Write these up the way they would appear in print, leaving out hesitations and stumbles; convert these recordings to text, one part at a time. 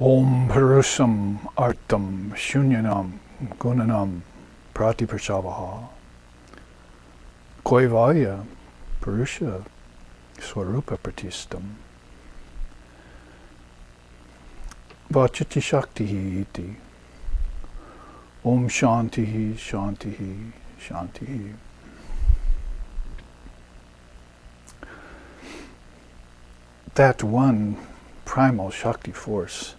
Om Purusham Artam Shunyanam Gunanam Pratipashavaha Kaivalya Purusha Swarupa Pratistam Vachati Shaktihi iti Om Shantihi Shantihi Shantihi. That one primal Shakti force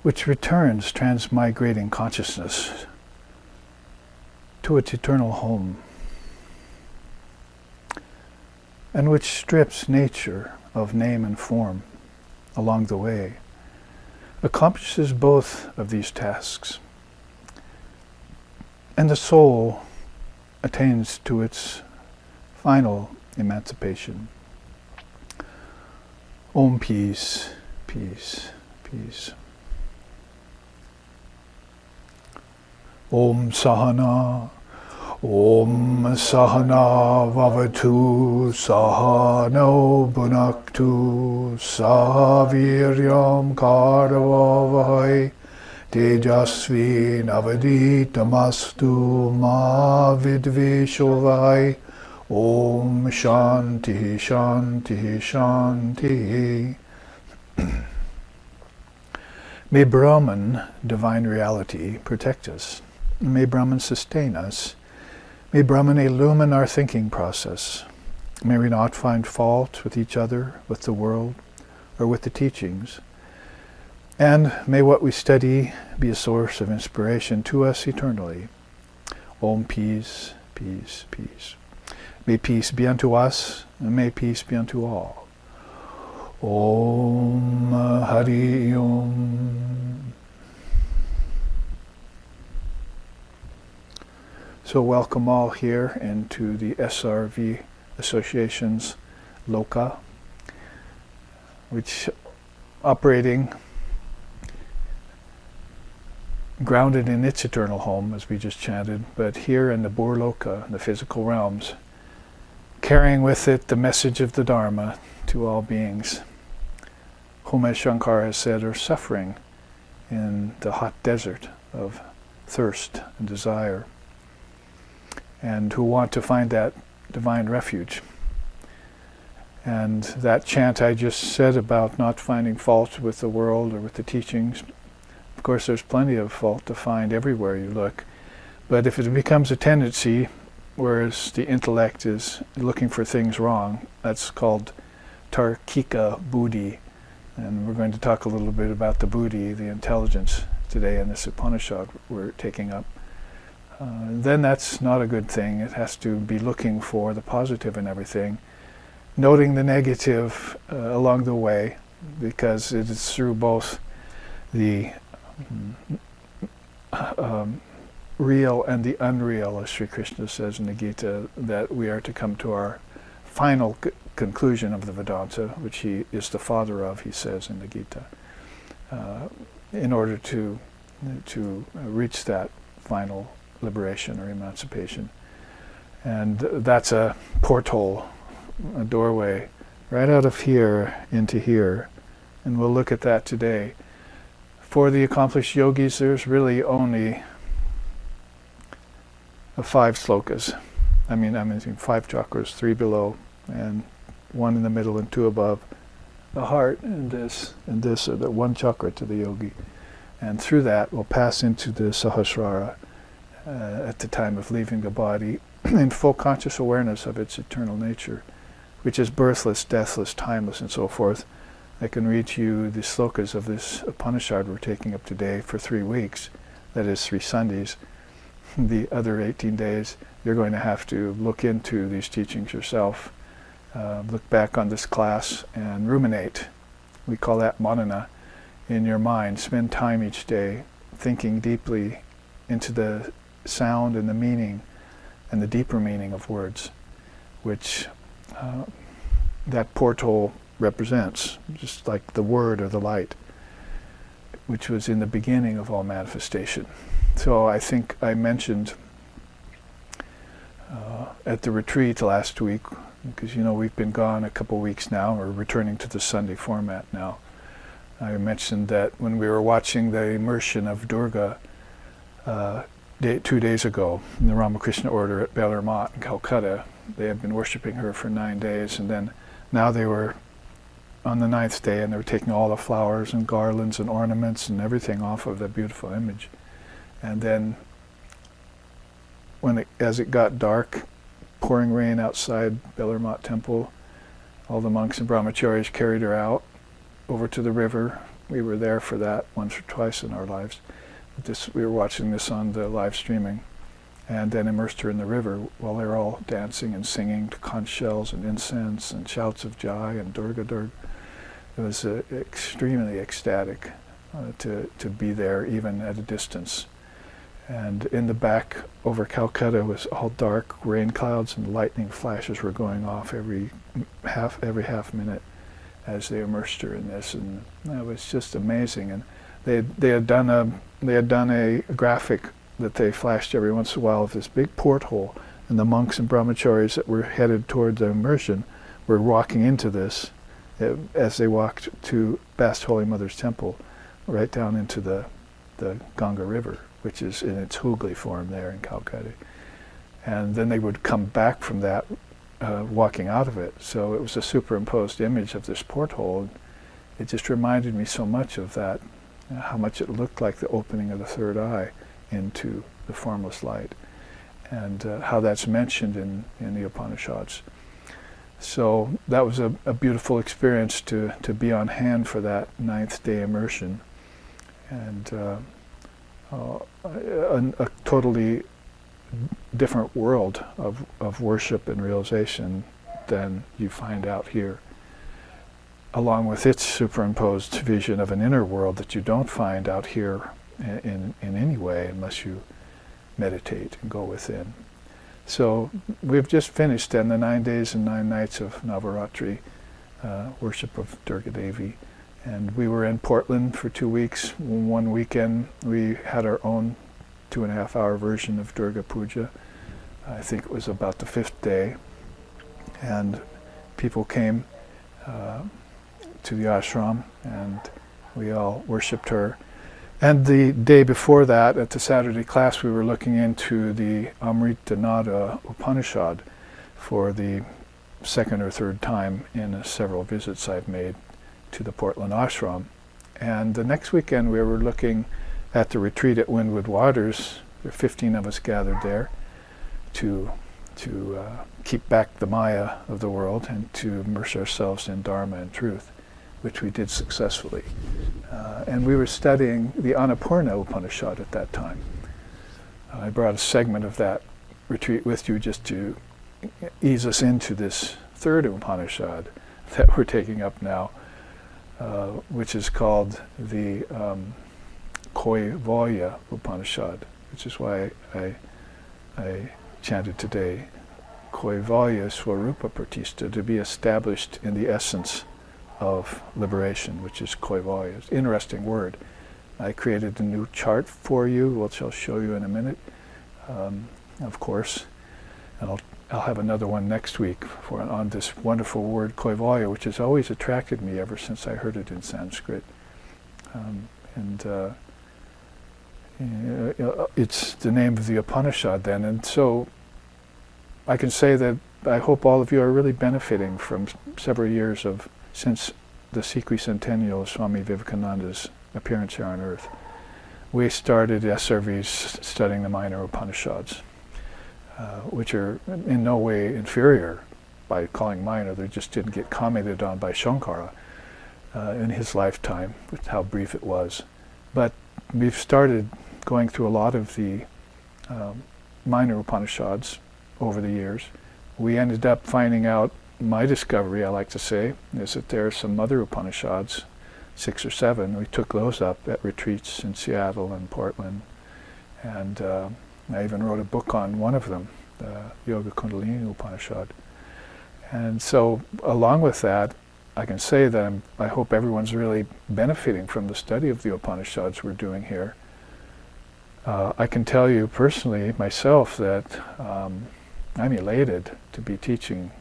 which returns transmigrating consciousness to its eternal home, and which strips nature of name and form along the way, accomplishes both of these tasks, and the soul attains to its final emancipation. Om peace, peace, peace. Om Sahana, Om Sahana Vavatu, Sahano Bhunaktu, Sahaviryam Karavavahai, Tejasvi Navaditamastu Ma Vidvishovai. Om Shanti Shanti Shanti. May Brahman, divine reality, protect us. May Brahman sustain us. May Brahman illumine our thinking process. May we not find fault with each other, with the world, or with the teachings. And may what we study be a source of inspiration to us eternally. Om peace, peace, peace. May peace be unto us, and may peace be unto all. Om Hari Om. So welcome all here into the SRV Association's Loka, which operating grounded in its eternal home, as we just chanted, but here in the Burloka, the physical realms, carrying with it the message of the Dharma to all beings, whom, as Shankara has said, are suffering in the hot desert of thirst and desire, and who want to find that divine refuge. And that chant I just said about not finding fault with the world or with the teachings, of course there's plenty of fault to find everywhere you look, but if it becomes a tendency, whereas the intellect is looking for things wrong, that's called Tarkika Buddhi. And we're going to talk a little bit about the Buddhi, the intelligence, today in this Upanishad we're taking up. Then that's not a good thing. It has to be looking for the positive in everything, noting the negative along the way, because it is through both the real and the unreal, as Sri Krishna says in the Gita, that we are to come to our final conclusion of the Vedanta, which he is the father of, he says in the Gita, in order to reach that final liberation or emancipation. And that's a porthole, a doorway, right out of here into here. And we'll look at that today. For the accomplished yogis, there's really only 5 slokas. I mean 5 chakras, 3 below, and 1 in the middle and 2 above. The heart and this are the 1 chakra to the yogi. And through that we'll pass into the Sahasrara at the time of leaving the body in full conscious awareness of its eternal nature, which is birthless, deathless, timeless, and so forth. I can read to you the slokas of this Upanishad we're taking up today for 3 weeks, that is 3 Sundays. The other 18 days, you're going to have to look into these teachings yourself, look back on this class and ruminate. We call that manana in your mind. Spend time each day thinking deeply into the sound and the meaning and the deeper meaning of words, which that porthole represents, just like the word or the light, which was in the beginning of all manifestation. So I think I mentioned at the retreat last week, because we've been gone a couple weeks now, we're returning to the Sunday format now, I mentioned that when we were watching the immersion of Durga 2 days ago in the Ramakrishna order at Belur Math in Calcutta, they had been worshipping her for 9 days, and then now they were on the 9th day, and they were taking all the flowers and garlands and ornaments and everything off of the beautiful image. And then as it got dark, pouring rain outside Belur Math temple, all the monks and brahmacharis carried her out over to the river. We were there for that once or twice in our lives. We were watching this on the live streaming, and then immersed her in the river while they were all dancing and singing to conch shells and incense and shouts of Jai and Durga Durga. It was extremely ecstatic to be there, even at a distance. And in the back over Calcutta was all dark rain clouds, and lightning flashes were going off every half minute as they immersed her in this, and it was just amazing. And they had done a graphic that they flashed every once in a while of this big porthole, and the monks and brahmacharis that were headed toward the immersion were walking into this as they walked to Bast Holy Mother's temple, right down into the Ganga River, which is in its Hooghly form there in Calcutta. And then they would come back from that walking out of it. So it was a superimposed image of this porthole. And it just reminded me so much of that, how much it looked like the opening of the third eye into the formless light, and how that's mentioned in the Upanishads. So that was a beautiful experience to be on hand for that 9th day immersion, and a totally different world of worship and realization than you find out here, along with its superimposed vision of an inner world that you don't find out here in any way unless you meditate and go within. So we've just finished then the 9 days and 9 nights of Navaratri, worship of Durga Devi. And we were in Portland for 2 weeks. One weekend we had our own 2.5-hour version of Durga Puja. I think it was about the 5th day. And people came to the ashram, and we all worshipped her. And the day before that, at the Saturday class, we were looking into the Amritanada Upanishad for the 2nd or 3rd time in several visits I've made to the Portland ashram. And the next weekend we were looking at the retreat at Windward Waters. There were 15 of us gathered there to keep back the Maya of the world and to immerse ourselves in Dharma and truth, which we did successfully. And we were studying the Annapurna Upanishad at that time. I brought a segment of that retreat with you just to ease us into this 3rd Upanishad that we're taking up now, which is called the Kaivalya Upanishad, which is why I chanted today, Kaivalya Swarupa Pratishta, to be established in the essence of liberation, which is Kaivalya. It's an interesting word. I created a new chart for you, which I'll show you in a minute, of course. And I'll have another one next week on this wonderful word Kaivalya, which has always attracted me ever since I heard it in Sanskrit. It's the name of the Upanishad then. And so I can say that I hope all of you are really benefiting from several years since the Sequicentennial of Swami Vivekananda's appearance here on earth. We started SRVs studying the minor Upanishads, which are in no way inferior by calling minor. They just didn't get commented on by Shankara in his lifetime, with how brief it was. But we've started going through a lot of the minor Upanishads over the years. We ended up finding out, my discovery, I like to say, is that there are some other Upanishads, 6 or 7. We took those up at retreats in Seattle and Portland. And I even wrote a book on one of them, the Yoga Kundalini Upanishad. And so along with that, I can say that I hope everyone's really benefiting from the study of the Upanishads we're doing here. I can tell you personally, myself, that I'm elated to be teaching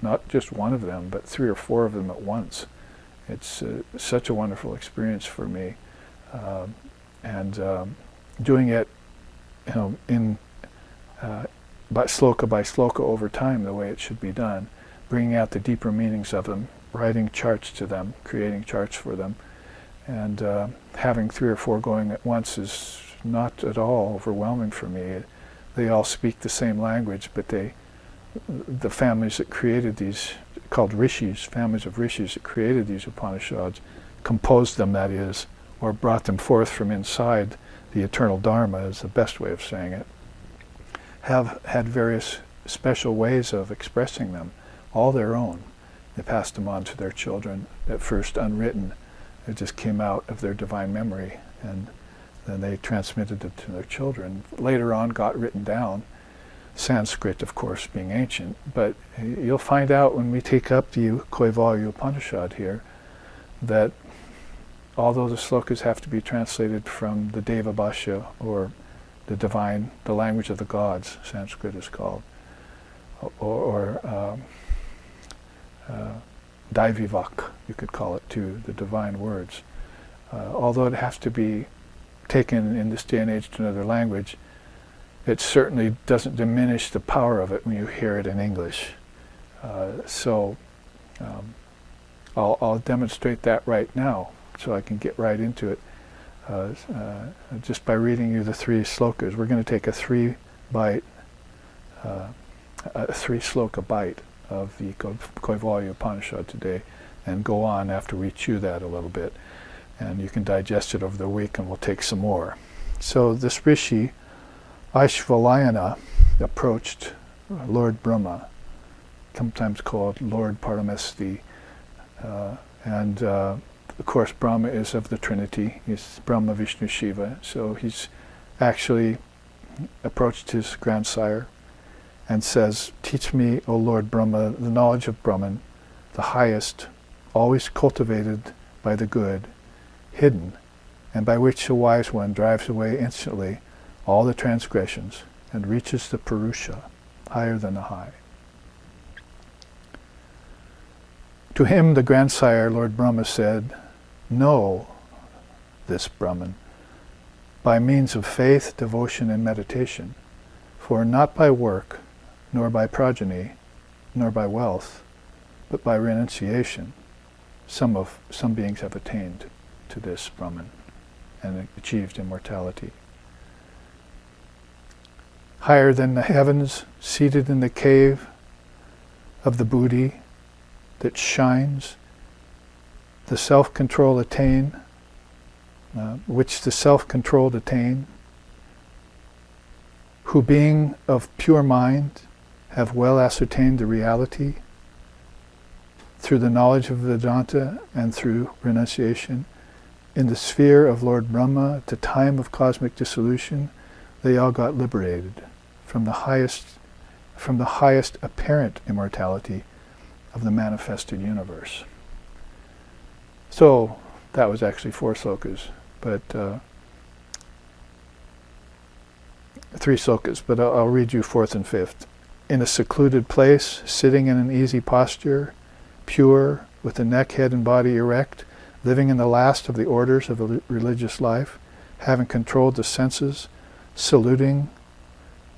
not just one of them, but 3 or 4 of them at once It's such a wonderful experience for me, and doing it, in by sloka over time, the way it should be done, bringing out the deeper meanings of them, writing charts to them, creating charts for them, and having 3 or 4 going at once is not at all overwhelming for me. They all speak the same language, but the families that created these, called rishis, families of rishis that created these Upanishads, composed them, that is, or brought them forth from inside the eternal Dharma, is the best way of saying it, have had various special ways of expressing them, all their own. They passed them on to their children, at first unwritten. It just came out of their divine memory, and then they transmitted it to their children. Later on got written down, Sanskrit, of course, being ancient, but you'll find out when we take up the Kaivalya Upanishad here that although the slokas have to be translated from the Deva Bhashya, or the divine, the language of the gods, Sanskrit is called, or Daivivak, you could call it too, the divine words. Although it has to be taken in this day and age to another language, it certainly doesn't diminish the power of it when you hear it in English. I'll demonstrate that right now, so I can get right into it. Just by reading you the 3 slokas. We're going to take a 3 sloka bite of the Kaivalya Upanishad today, and go on after we chew that a little bit. And you can digest it over the week, and we'll take some more. So this rishi, Aishvalayana, approached Lord Brahma, sometimes called Lord Paramesti, and of course Brahma is of the Trinity. He's Brahma, Vishnu, Shiva, so he's actually approached his grandsire and says, "Teach me, O Lord Brahma, the knowledge of Brahman, the highest, always cultivated by the good, hidden, and by which the wise one drives away instantly all the transgressions and reaches the Purusha, higher than the high." To him the grandsire, Lord Brahma, said, "Know this Brahman by means of faith, devotion, and meditation, for not by work, nor by progeny, nor by wealth, but by renunciation, some beings have attained to this Brahman and achieved immortality. Higher than the heavens, seated in the cave of the Buddhi that shines, the self-control attain, which the self-controlled attain, who being of pure mind have well ascertained the reality through the knowledge of Vedanta and through renunciation, in the sphere of Lord Brahma at the time of cosmic dissolution, they all got liberated from the highest apparent immortality of the manifested universe." So that was actually 4 slokas, but 3 slokas, but I'll read you 4th and 5th. "In a secluded place, sitting in an easy posture, pure, with the neck, head, and body erect, living in the last of the orders of the religious life, having controlled the senses, saluting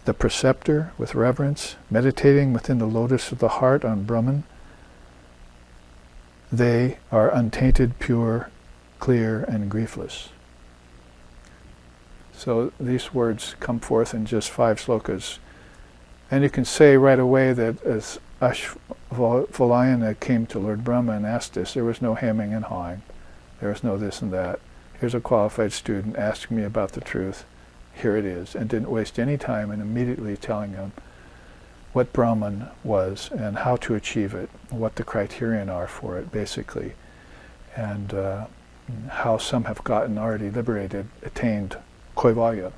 the preceptor with reverence, meditating within the lotus of the heart on Brahman, they are untainted, pure, clear, and griefless." So these words come forth in just 5 slokas. And you can say right away that as Aishvalayana came to Lord Brahma and asked this, there was no hemming and hawing. There was no this and that. Here's a qualified student asking me about the truth. Here it is. And didn't waste any time in immediately telling him what Brahman was and how to achieve it, what the criterion are for it, basically. And how some have gotten already liberated, attained Kaivalya,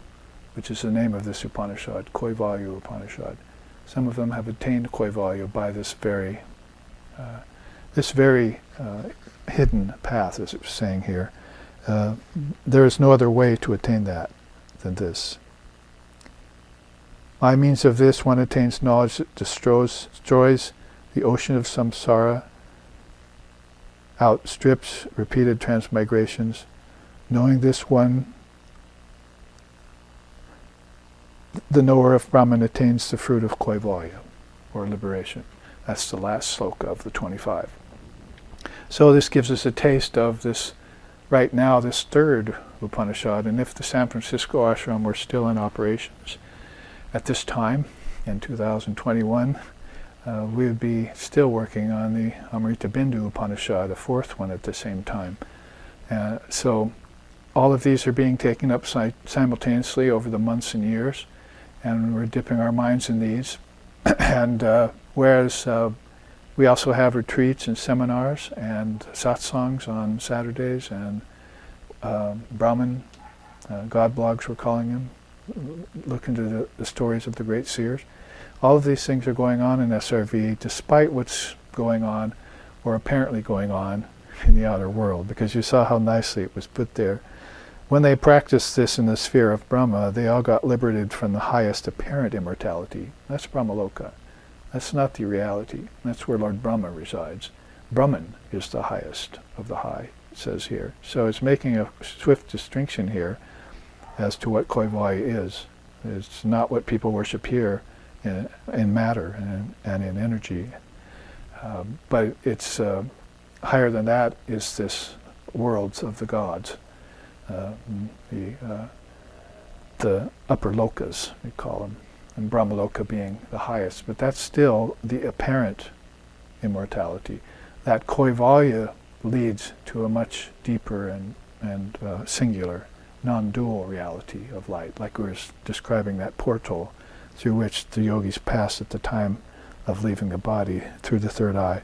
which is the name of this Upanishad, Kaivalya Upanishad. Some of them have attained Kaivalya by this very hidden path, as it was saying here. There is no other way to attain that than this. By means of this, one attains knowledge that destroys the ocean of samsara, outstrips repeated transmigrations. Knowing this one, the knower of Brahman attains the fruit of Kaivalya, or liberation. That's the last sloka of the 25. So this gives us a taste of this, right now, this third Upanishad. And if the San Francisco ashram were still in operations at this time, in 2021, we would be still working on the Amrita Bindu Upanishad, a fourth one at the same time. So all of these are being taken up simultaneously over the months and years, and we're dipping our minds in these. And whereas we also have retreats and seminars and satsangs on Saturdays, and Brahman, God blogs we're calling them, look into the stories of the great seers. All of these things are going on in SRV despite what's going on, or apparently going on, in the outer world, because you saw how nicely it was put there. When they practiced this in the sphere of Brahma, they all got liberated from the highest apparent immortality. That's Brahmaloka. That's not the reality. That's where Lord Brahma resides. Brahman is the highest of the high, it says here. So it's making a swift distinction here as to what Kaivalya is. It's not what people worship here in matter and in energy. But it's higher than that is this worlds of the gods. The upper lokas, we call them, and Brahmaloka being the highest, but that's still the apparent immortality. That Kaivalya leads to a much deeper and singular, non-dual reality of light, like we were describing that portal through which the yogis pass at the time of leaving the body through the third eye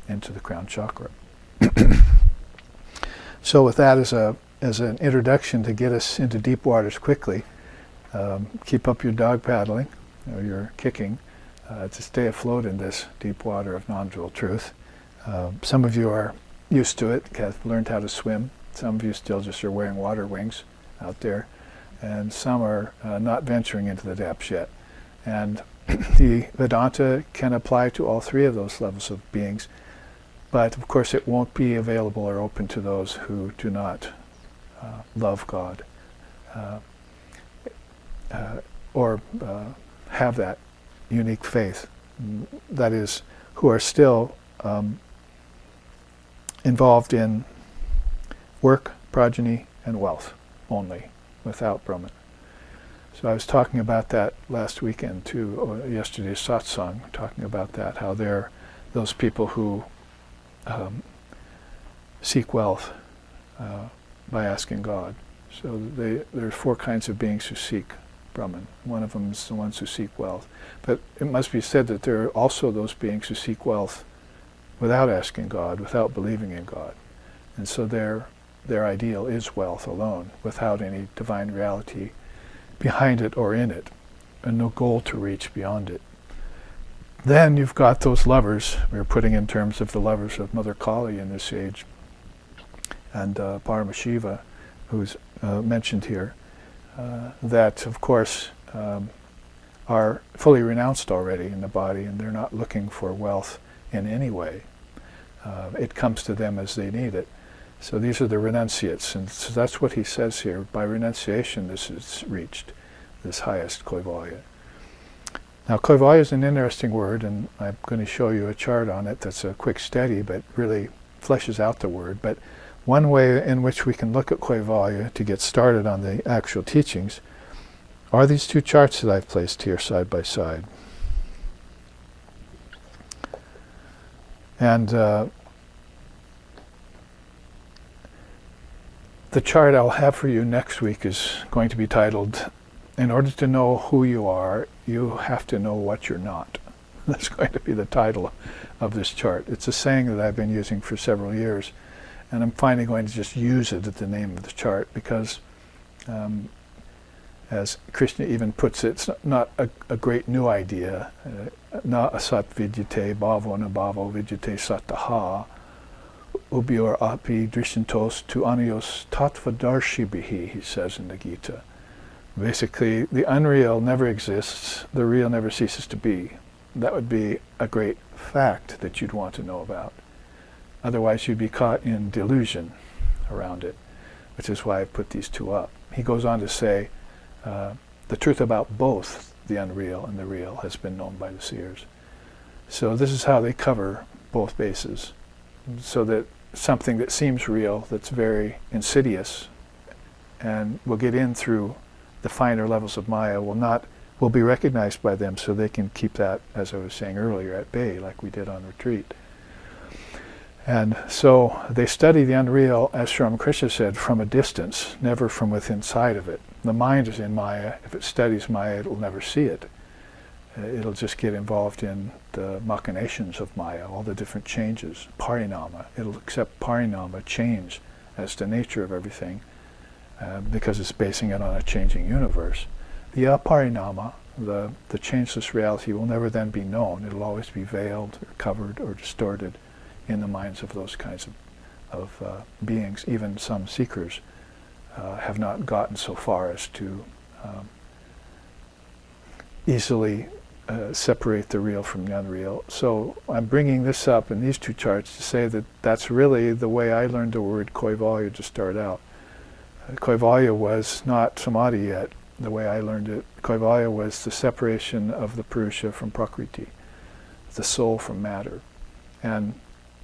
into the crown chakra. So with that as an introduction to get us into deep waters quickly, keep up your dog paddling, or your kicking, to stay afloat in this deep water of non-dual truth. Some of you are used to it, have learned how to swim. Some of you still just are wearing water wings out there, and some are not venturing into the depths yet. And the Vedanta can apply to all three of those levels of beings, but of course it won't be available or open to those who do not love God or have that unique faith, that is, who are still involved in work, progeny, and wealth only, without Brahman. So I was talking about that last weekend too, or yesterday's satsang, talking about that, how they're those people who seek wealth by asking God. So there are four kinds of beings who seek Brahman. One of them is the ones who seek wealth. But it must be said that there are also those beings who seek wealth without asking God, without believing in God. And so their ideal is wealth alone, without any divine reality behind it or in it, and no goal to reach beyond it. Then you've got those lovers, we're putting in terms of the lovers of Mother Kali in this age, and Paramashiva, who's mentioned here, that of course are fully renounced already in the body, and they're not looking for wealth in any way. It comes to them as they need it. So these are the renunciates, and so that's what he says here. By renunciation, this is reached, this highest Kaivalya. Now, Kaivalya is an interesting word, and I'm going to show you a chart on it that's a quick study, but really fleshes out the word. But one way in which we can look at Kaivalya to get started on the actual teachings are these two charts that I've placed here side by side. And the chart I'll have for you next week is going to be titled, "In order to know who you are, you have to know what you're not." That's going to be the title of this chart. It's a saying that I've been using for several years, and I'm finally going to just use it at the name of the chart because, as Krishna even puts it, it's not a great new idea. Na asat vidyate bhavo na bhavo vidyate sataha ubyor api drishantos tu anios tattvadarshibhihi, he says in the Gita. Basically, the unreal never exists, the real never ceases to be. That would be a great fact that you'd want to know about. Otherwise you'd be caught in delusion around it, which is why I put these two up. He goes on to say, the truth about both the unreal and the real has been known by the seers. So this is how they cover both bases, so that something that seems real, that's very insidious, and will get in through the finer levels of Maya, will be recognized by them, so they can keep that, as I was saying earlier, at bay, like we did on retreat. And so they study the unreal, as Sri Ramakrishna said, from a distance, never from within sight of it. The mind is in Maya. If it studies Maya, it will never see it. It'll just get involved in the machinations of Maya, all the different changes, parinama. It'll accept parinama, change, as the nature of everything, because it's basing it on a changing universe. The aparinama, the changeless reality, will never then be known. It'll always be veiled, or covered, or distorted in the minds of those kinds of beings. Even some seekers have not gotten so far as to easily separate the real from the unreal. So I'm bringing this up in these two charts to say that that's really the way I learned the word Kaivalya to start out. Kaivalya was not samadhi yet, the way I learned it. Kaivalya was the separation of the Purusha from Prakriti, the soul from matter. And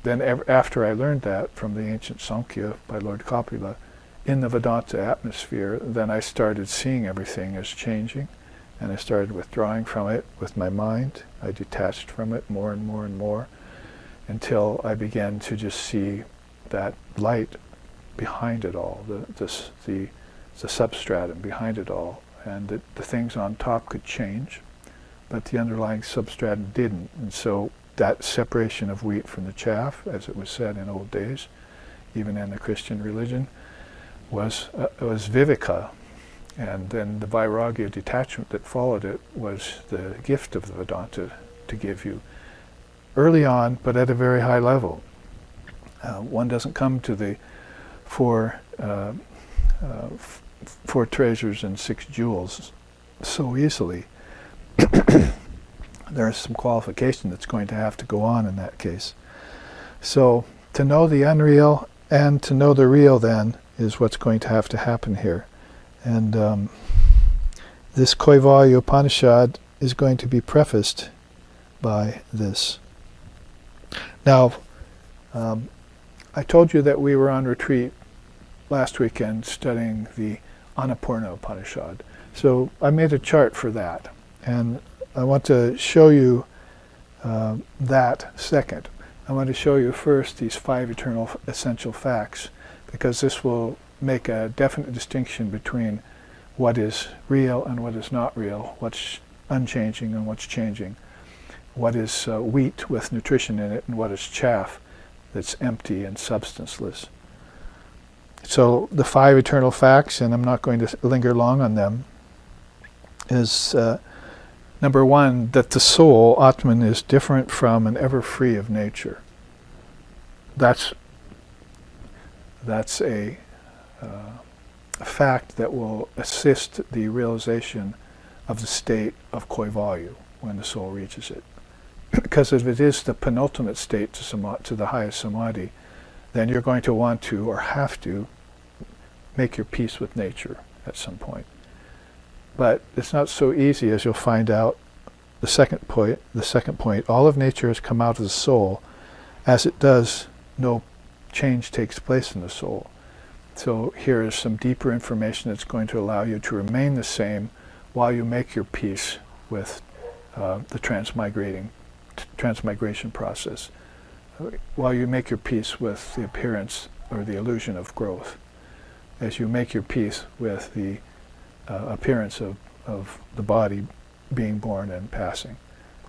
then after I learned that from the ancient Samkhya by Lord Kapila, in the Vedanta atmosphere, then I started seeing everything as changing, and I started withdrawing from it with my mind. I detached from it more and more and more, until I began to just see that light behind it all, the substratum behind it all, and that the things on top could change, but the underlying substratum didn't. And so that separation of wheat from the chaff, as it was said in old days, even in the Christian religion, was viveka, and then the vairagya, detachment that followed it, was the gift of the Vedanta to give you early on, but at a very high level. One doesn't come to the four treasures and 6 jewels so easily. There's some qualification that's going to have to go on in that case. So to know the unreal and to know the real, then, is what's going to have to happen here. And this Kaivalya Upanishad is going to be prefaced by this. Now, I told you that we were on retreat last weekend studying the Annapurna Upanishad. So I made a chart for that, and I want to show you that second. I want to show you first these 5 eternal essential facts, because this will make a definite distinction between what is real and what is not real, what's unchanging and what's changing, what is wheat with nutrition in it and what is chaff that's empty and substanceless. So the 5 eternal facts, and I'm not going to linger long on them, is number 1, that the soul, Atman, is different from and ever free of nature. That's a fact that will assist the realization of the state of Kaivalya when the soul reaches it. Because if it is the penultimate state to the highest samadhi, then you're going to want to, or have to, make your peace with nature at some point. But it's not so easy, as you'll find out. The second point, all of nature has come out of the soul. As it does, no change takes place in the soul. So here is some deeper information that's going to allow you to remain the same while you make your peace with the transmigration process, while you make your peace with the appearance or the illusion of growth, as you make your peace with the appearance of the body being born and passing.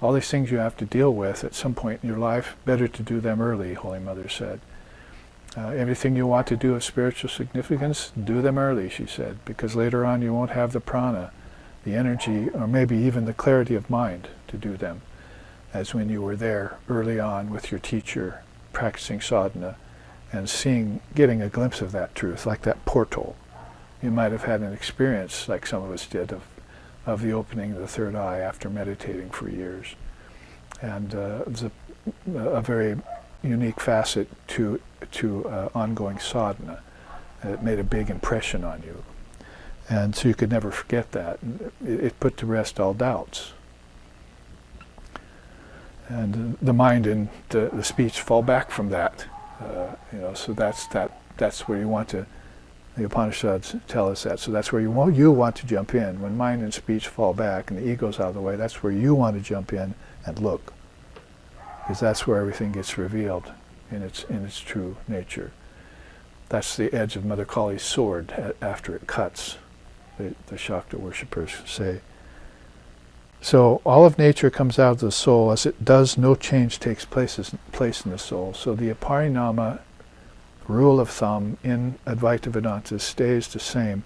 All these things you have to deal with at some point in your life. Better to do them early, Holy Mother said. Everything you want to do of spiritual significance, do them early, she said, because later on you won't have the prana, the energy, or maybe even the clarity of mind to do them, as when you were there early on with your teacher, practicing sadhana, and getting a glimpse of that truth, like that portal. You might have had an experience, like some of us did, of the opening of the third eye after meditating for years. And it was a very unique facet to ongoing sadhana. It made a big impression on you. And so you could never forget that. It put to rest all doubts. And the mind and the speech fall back from that. So that's where you want to, the Upanishads tell us that. So that's where you want to jump in. When mind and speech fall back and the ego's out of the way, that's where you want to jump in and look. Because that's where everything gets revealed in its true nature. That's the edge of Mother Kali's sword after it cuts, the Shakta worshippers say. So all of nature comes out of the soul. As it does, no change takes place in the soul. So the Parinama rule of thumb in Advaita Vedanta stays the same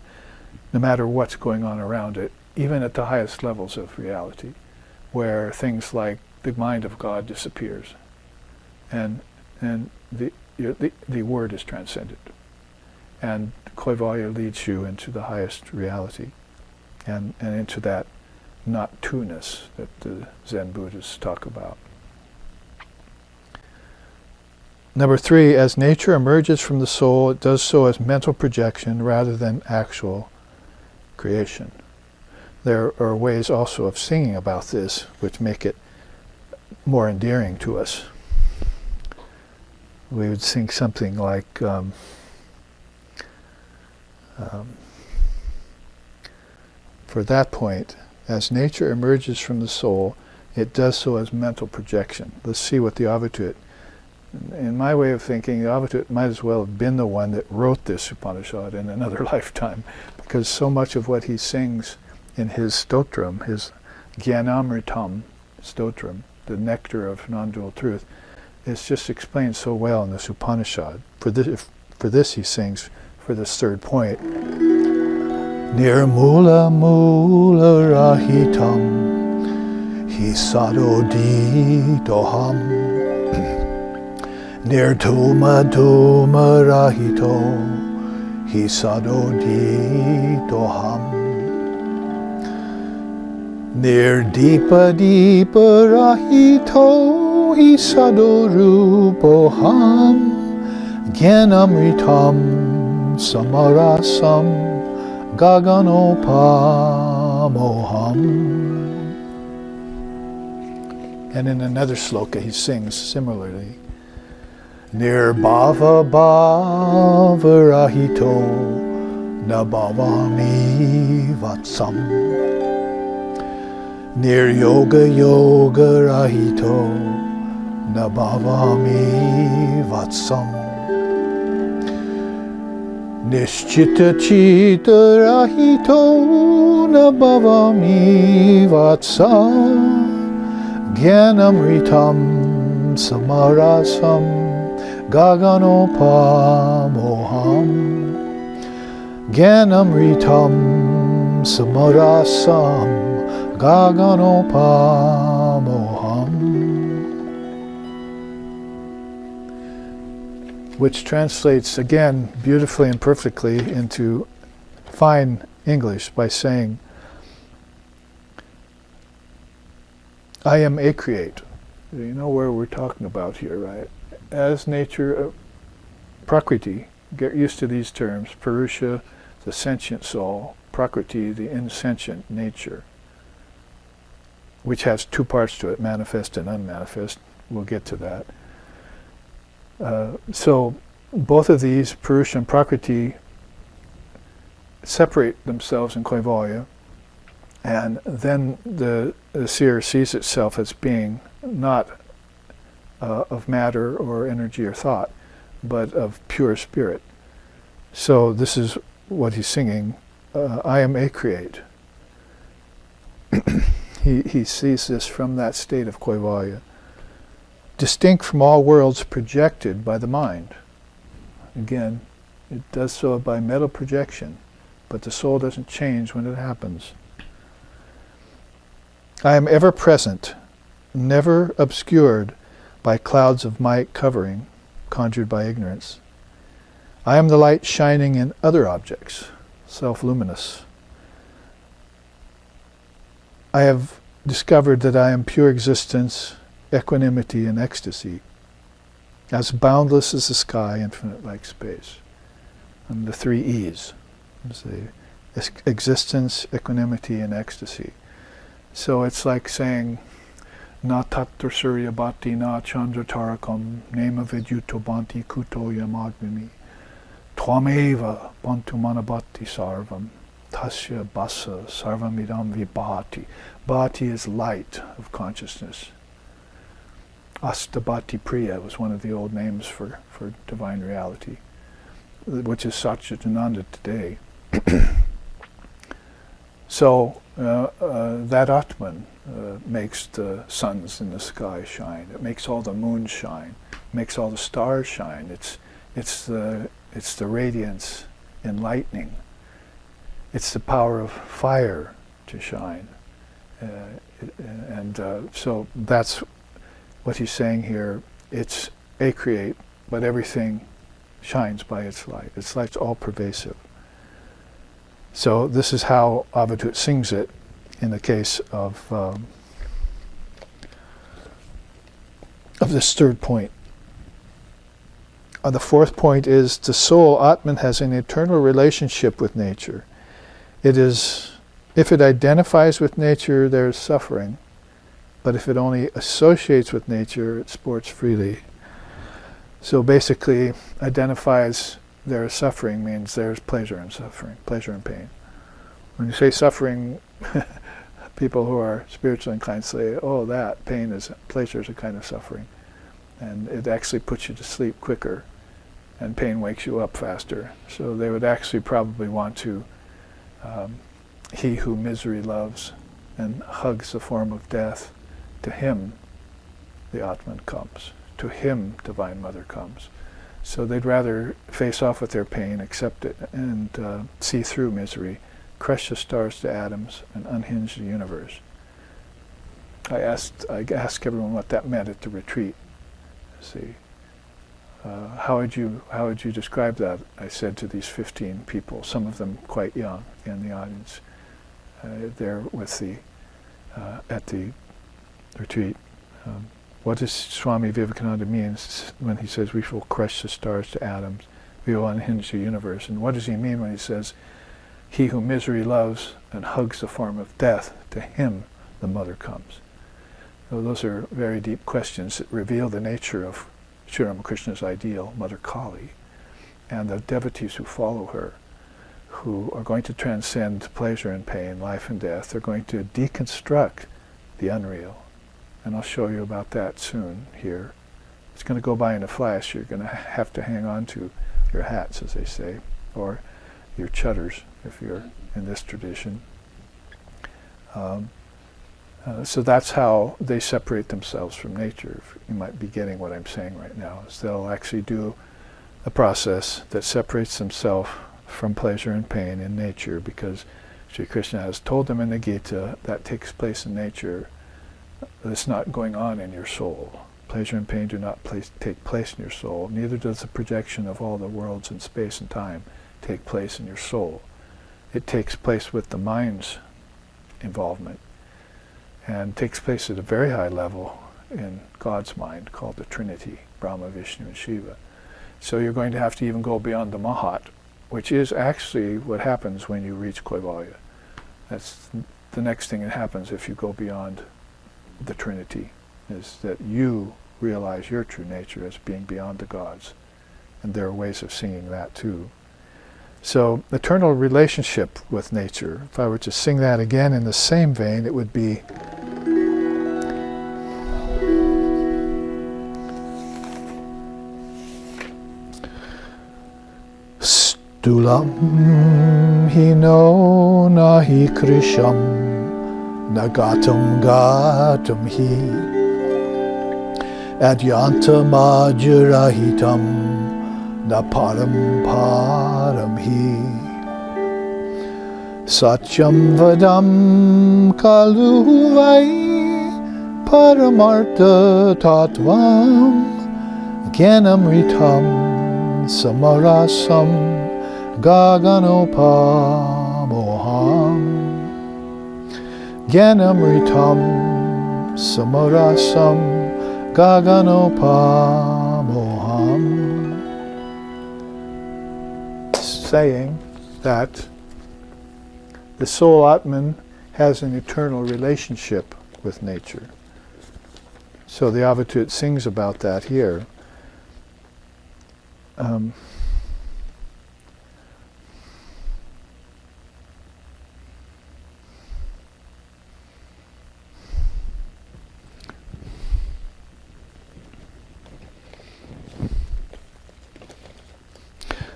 no matter what's going on around it, even at the highest levels of reality, where things like the mind of God disappears and the word is transcended. And Kaivalya leads you into the highest reality and into that not two-ness that the Zen Buddhists talk about. Number 3, as nature emerges from the soul, it does so as mental projection rather than actual creation. There are ways also of singing about this which make it more endearing to us. We would sing something like, for that point, as nature emerges from the soul, it does so as mental projection. Let's see what the Avatut, in my way of thinking, the Avatut might as well have been the one that wrote this Upanishad in another lifetime, because so much of what he sings in his stotram, his Jnanamritam stotram, the nectar of non-dual truth, is just explained so well in this Upanishad. For this he sings, for this third point, Nirmula mula rahitam hisado doham Nirtuma tuma rahito hisado doham Nirdipa dipa rahito hisado rupoham Jnanamritam samarasam Gaganopamoham. And in another sloka he sings similarly, Nirbhava bhava rahito nabhavami vatsam Niryoga yoga rahito nabhavami vatsam Nishchita chita rahito nabhavami vatsa Jnanamritam samarasam gaganopamoham Jnanamritam samarasam gaganopamoham, which translates again beautifully and perfectly into fine English by saying, I am a create. You know where we're talking about here, right? As nature, Prakriti, get used to these terms, Purusha, the sentient soul, Prakriti, the insentient nature, which has two parts to it, manifest and unmanifest. We'll get to that. So both of these, Purusha and Prakriti, separate themselves in Kaivalya, and then the seer sees itself as being not of matter or energy or thought, but of pure spirit. So this is what he's singing, I am a create. He sees this from that state of Kaivalya, distinct from all worlds projected by the mind. Again, it does so by mental projection, but the soul doesn't change when it happens. I am ever present, never obscured by clouds of might covering, conjured by ignorance. I am the light shining in other objects, self-luminous. I have discovered that I am pure existence, equanimity, and ecstasy. as boundless as the sky, infinite like space. And the 3 E's. It's the existence, equanimity, and ecstasy. So it's like saying, Na tattva surya bhati na chandra tarakam nema vidyuto bhanti kuto yamagmimi twameva bantu manabhati sarvam tasya basa sarvamidam vibhati. Bhati is light of consciousness. Astabhati Priya was one of the old names for divine reality, which is Satchitananda today. So that Atman makes the suns in the sky shine. It makes all the moons shine. It makes all the stars shine. It's the radiance enlightening. It's the power of fire to shine. So that's what he's saying here. It's acreate, but everything shines by its light. Its light's all pervasive. So this is how Avadhut sings it in the case of this third point. The fourth point is the soul, Atman, has an eternal relationship with nature. It is, if it identifies with nature, there is suffering. But if it only associates with nature, it sports freely. So basically, identifies there is suffering means there's pleasure and suffering, pleasure and pain. When you say suffering, people who are spiritually inclined say, oh, that pain is, pleasure is a kind of suffering. And it actually puts you to sleep quicker, and pain wakes you up faster. So they would actually probably want to, he who misery loves and hugs the form of death, to him the Atman comes. To him Divine Mother comes. So they'd rather face off with their pain, accept it, and see through misery, crush the stars to atoms, and unhinge the universe. I asked everyone what that meant at the retreat. See, how would you describe that? I said to these 15 people, some of them quite young in the audience, there with the at the retreat. What does Swami Vivekananda mean when he says we will crush the stars to atoms, we will unhinge the universe? And what does he mean when he says, he who misery loves and hugs the form of death, to him the mother comes? So those are very deep questions that reveal the nature of Sri Ramakrishna's ideal, Mother Kali, and the devotees who follow her, who are going to transcend pleasure and pain, life and death. They're going to deconstruct the unreal. And I'll show you about that soon here. It's going to go by in a flash. You're going to have to hang on to your hats, as they say, or your chutters, if you're in this tradition. So that's how they separate themselves from nature. You might be getting what I'm saying right now, is they'll actually do a process that separates themselves from pleasure and pain in nature, because Sri Krishna has told them in the Gita that takes place in nature. It's not going on in your soul. Pleasure and pain do not take place in your soul. Neither does the projection of all the worlds in space and time take place in your soul. It takes place with the mind's involvement, and takes place at a very high level in God's mind, called the Trinity, Brahma, Vishnu, and Shiva. So you're going to have to even go beyond the Mahat, which is actually what happens when you reach Kaivalya. That's the next thing that happens if you go beyond the Trinity, is that you realize your true nature as being beyond the gods. And there are ways of seeing that too. So, eternal relationship with nature. If I were to sing that again in the same vein, it would be Stulam hino nahi krisham nagatam gatam hi adyantam ajarahitam na param param hi satyam vadam kalu vai paramartha tattvam gyanamritam samarasam gaganopamoham Gyanamritam samarasam gaganopamoham saying that the soul Atman has an eternal relationship with nature. So the Avatut sings about that here.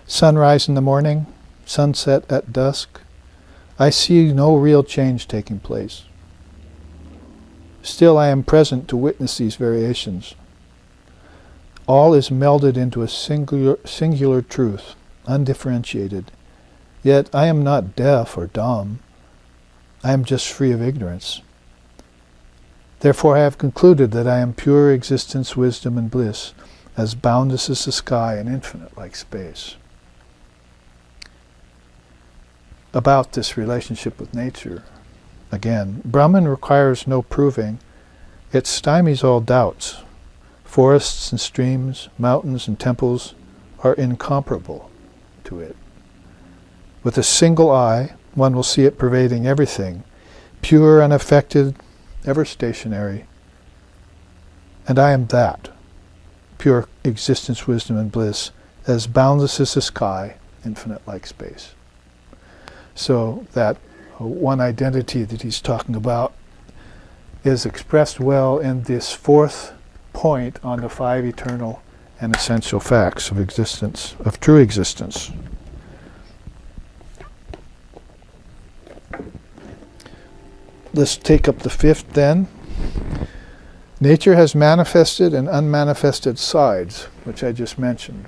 Sunrise in the morning, sunset at dusk, I see no real change taking place. Still I am present to witness these variations. All is melded into a singular truth, undifferentiated. Yet I am not deaf or dumb. I am just free of ignorance. Therefore I have concluded that I am pure existence, wisdom, and bliss, as boundless as the sky and infinite like space. About this relationship with nature, again, Brahman requires no proving. It stymies all doubts. Forests and streams, mountains and temples are incomparable to it. With a single eye, one will see it pervading everything, pure, unaffected, ever stationary. And I am that, pure existence, wisdom, and bliss, as boundless as the sky, infinite like space. So that one identity that he's talking about is expressed well in this fourth point on the five eternal and essential facts of existence, of true existence. Let's take up the fifth then. Nature has manifested and unmanifested sides, which I just mentioned,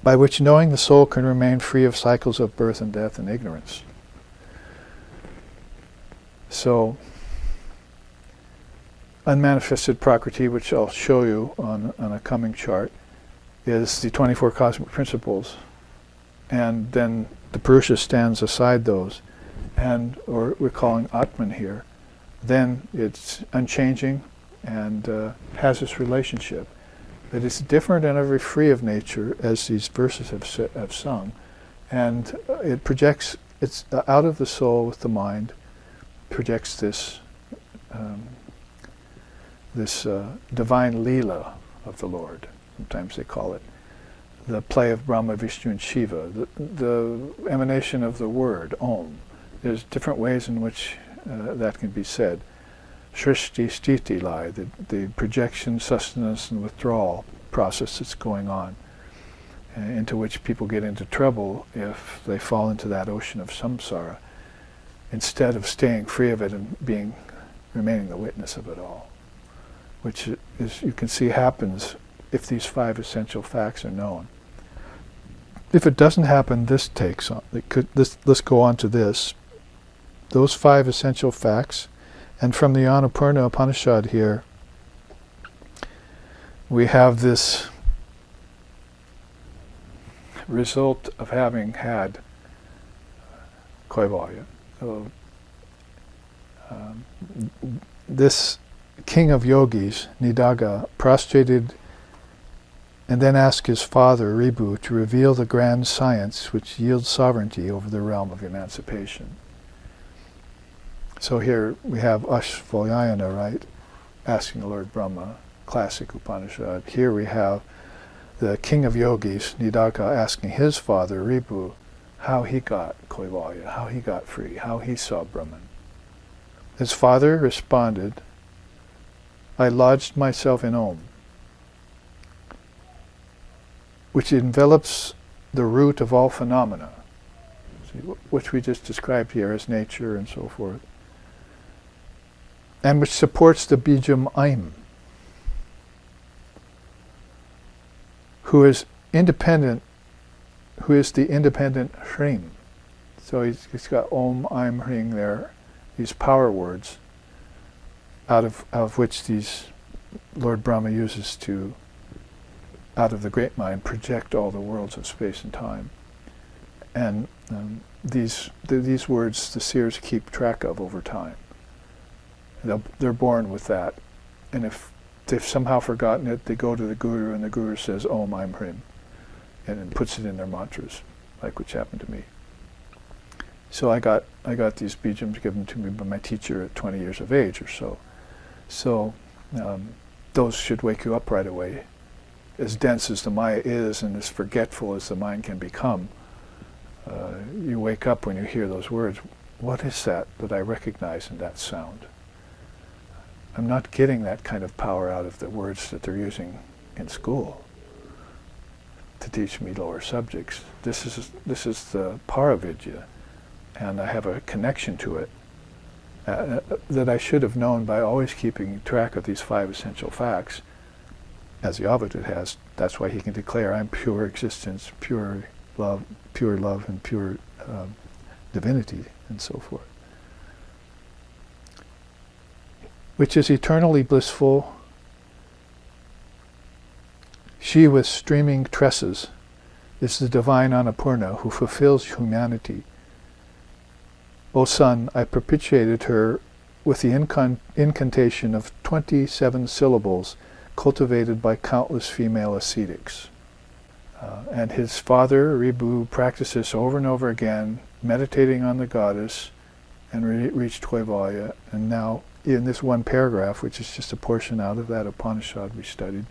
by which knowing the soul can remain free of cycles of birth and death and ignorance. So, unmanifested Prakriti, which I'll show you on a coming chart, is the 24 cosmic principles. And then the Purusha stands aside those, or we're calling Atman here. Then it's unchanging and has this relationship. That it's different and ever free of nature, as these verses have sung, and it projects, it's out of the soul with the mind, projects this divine Leela of the Lord. Sometimes they call it the play of Brahma, Vishnu, and Shiva, the emanation of the word, Om. There's different ways in which that can be said. Shrishti Sthiti Lai, the projection, sustenance, and withdrawal process that's going on, into which people get into trouble if they fall into that ocean of samsara, instead of staying free of it and remaining the witness of it all, which is, you can see, happens if these five essential facts are known. If it doesn't happen, this takes on. Let's go on to this. Those five essential facts. And from the Annapurna Upanishad here, we have this result of having had Kaivalya. So, this king of yogis, Nidaga, prostrated and then asked his father, Ribu, to reveal the grand science which yields sovereignty over the realm of emancipation. So here we have Ashvalayana, right, asking the Lord Brahma, classic Upanishad. Here we have the king of yogis, Nidaga, asking his father, Ribu, how he got Kaivalya, how he got free, how he saw Brahman. His father responded, I lodged myself in Om, which envelops the root of all phenomena, which we just described here as nature and so forth, and which supports the Bijam Aim, who is independent, who is the independent Hrim. So he's got Om, Aim, Hring there, these power words, out of which these Lord Brahma uses to, out of the great mind, project all the worlds of space and time. And these words the seers keep track of over time. They're born with that. And if they've somehow forgotten it, they go to the Guru, and the Guru says, Om, Aim, Hrim. and then puts it in their mantras, like which happened to me. So I got these bijams given to me by my teacher at 20 years of age or so. So those should wake you up right away. As dense as the Maya is and as forgetful as the mind can become, you wake up when you hear those words. What is that I recognize in that sound? I'm not getting that kind of power out of the words that they're using in school to teach me lower subjects. This is the Paravidya, and I have a connection to it that I should have known by always keeping track of these 5 essential facts, as the Avadut has. That's why he can declare, I'm pure existence, pure love, and pure divinity, and so forth. Which is eternally blissful. She with streaming tresses is the divine Annapurna who fulfills humanity. O son, I propitiated her with the incantation of 27 syllables cultivated by countless female ascetics. And his father, Ribu, practiced this over and over again, meditating on the goddess, and reached Kaivalya. And now, in this one paragraph, which is just a portion out of that Upanishad we studied,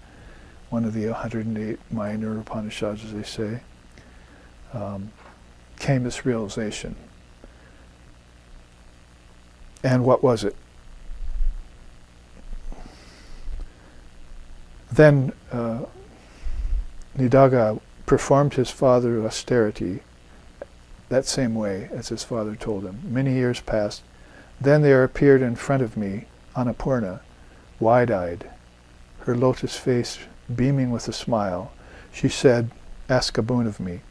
one of the 108 minor Upanishads, as they say, came this realization. And what was it? Then Nidaga performed his father's austerity that same way as his father told him. Many years passed. Then there appeared in front of me Annapurna, wide-eyed, her lotus face beaming with a smile. She said, ask a boon of me.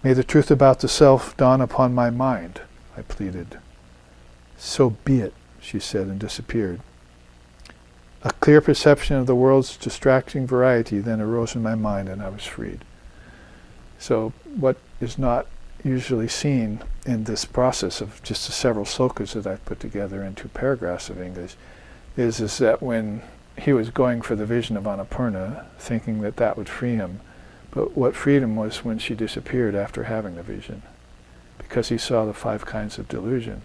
May the truth about the self dawn upon my mind, I pleaded. So be it, she said, and disappeared. A clear perception of the world's distracting variety then arose in my mind, and I was freed. So what is not usually seen in this process of just the several slokas that I've put together in 2 paragraphs of English is that when he was going for the vision of Annapurna, thinking that that would free him, but what freed him was when she disappeared after having the vision, because he saw the 5 kinds of delusion.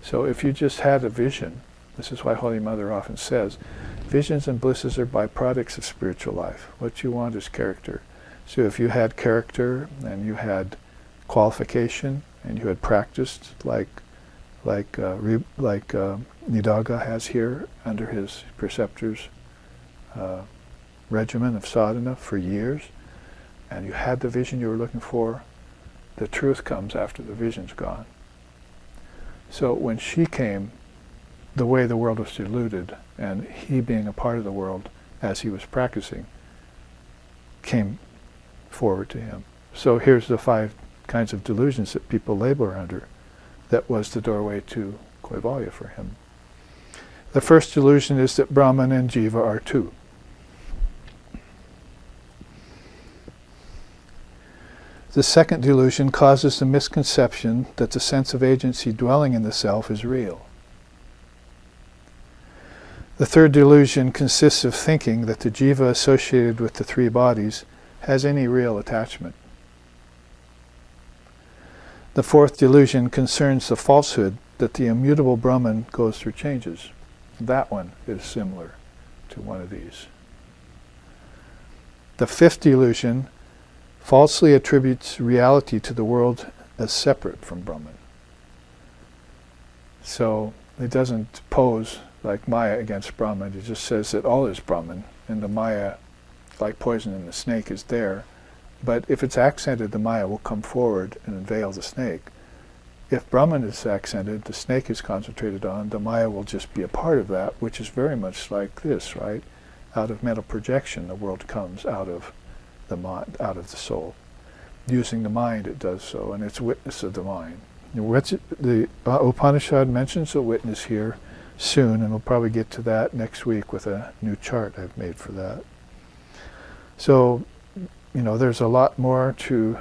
So if you just had a vision, this is why Holy Mother often says, visions and blisses are byproducts of spiritual life. What you want is character. So if you had character and you had qualification and you had practiced like Nidaga has here under his preceptor's regimen of sadhana for years, and you had the vision you were looking for, the truth comes after the vision's gone. So when she came, the way the world was deluded, and he being a part of the world as he was practicing, came forward to him. So here's the 5 kinds of delusions that people labor under. That was the doorway to Kaivalya for him. The first delusion is that Brahman and Jiva are 2. The second delusion causes the misconception that the sense of agency dwelling in the self is real. The third delusion consists of thinking that the jiva associated with the 3 bodies has any real attachment. The fourth delusion concerns the falsehood that the immutable Brahman goes through changes. That one is similar to one of these. The fifth delusion falsely attributes reality to the world as separate from Brahman. So it doesn't pose like Maya against Brahman. It just says that all is Brahman, and the Maya, like poison in the snake, is there. But if it's accented, the Maya will come forward and unveil the snake. If Brahman is accented, the snake is concentrated on, the Maya will just be a part of that, which is very much like this, right? Out of mental projection, the world comes out of the mind, out of the soul. Using the mind, it does so, and it's witness of the mind. The Upanishad mentions a witness here soon, and we'll probably get to that next week with a new chart I've made for that. So, there's a lot more to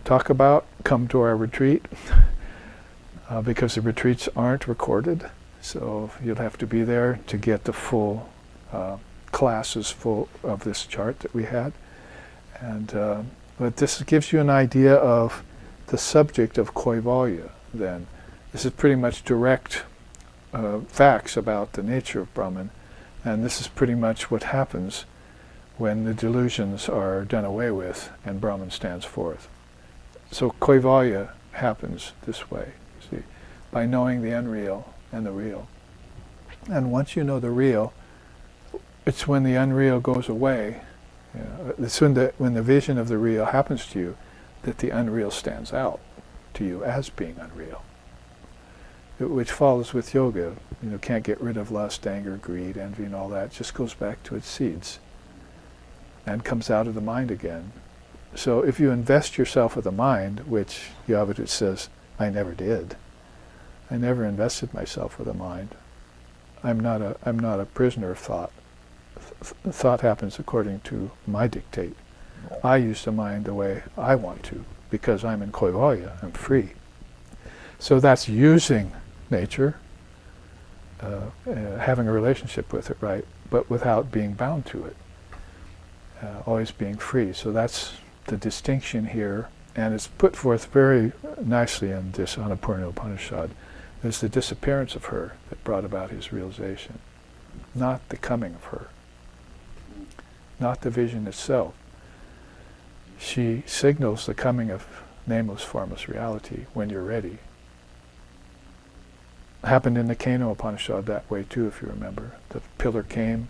talk about. Come to our retreat, because the retreats aren't recorded, so you'll have to be there to get the full classes full of this chart that we had. And but this gives you an idea of the subject of Kaivalya then. This is pretty much direct facts about the nature of Brahman, and this is pretty much what happens when the delusions are done away with and Brahman stands forth. So Kaivalya happens this way, see, by knowing the unreal and the real. And once you know the real, it's when the unreal goes away, it's when the vision of the real happens to you that the unreal stands out to you as being unreal. Which follows with yoga. Can't get rid of lust, anger, greed, envy, and all that. It just goes back to its seeds and comes out of the mind again. So if you invest yourself with the mind, which Yavadut says, I never did. I never invested myself with the mind. I'm not a prisoner of thought. Thought happens according to my dictate. I use the mind the way I want to, because I'm in Kaivalya, I'm free. So that's using nature, having a relationship with it, right? But without being bound to it. Always being free. So that's the distinction here, and it's put forth very nicely in this Untitled Upanisad. There's the disappearance of her that brought about his realization, not the coming of her, not the vision itself. She signals the coming of nameless, formless reality when you're ready. It happened in the Kaivalya Upanisad that way too, if you remember. The pillar came,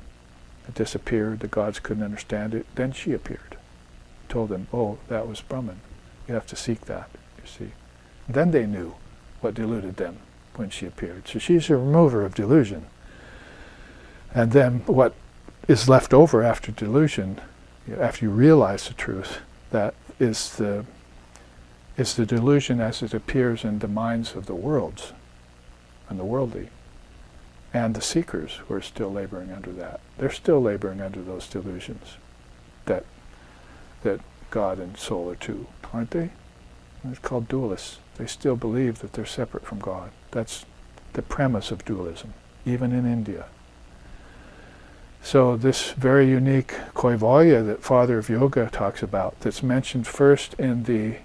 it disappeared, the gods couldn't understand it, then she appeared. Told them, oh, that was Brahman. You have to seek that, you see. Then they knew what deluded them when she appeared. So she's a remover of delusion. And then what is left over after delusion, after you realize the truth, that is the delusion as it appears in the minds of the worlds and the worldly, and the seekers who are still laboring under that. They're still laboring under those delusions that God and soul are two, aren't they? And it's called dualists. They still believe that they're separate from God. That's the premise of dualism, even in India. So this very unique Kaivalya that Father of Yoga talks about, that's mentioned first in the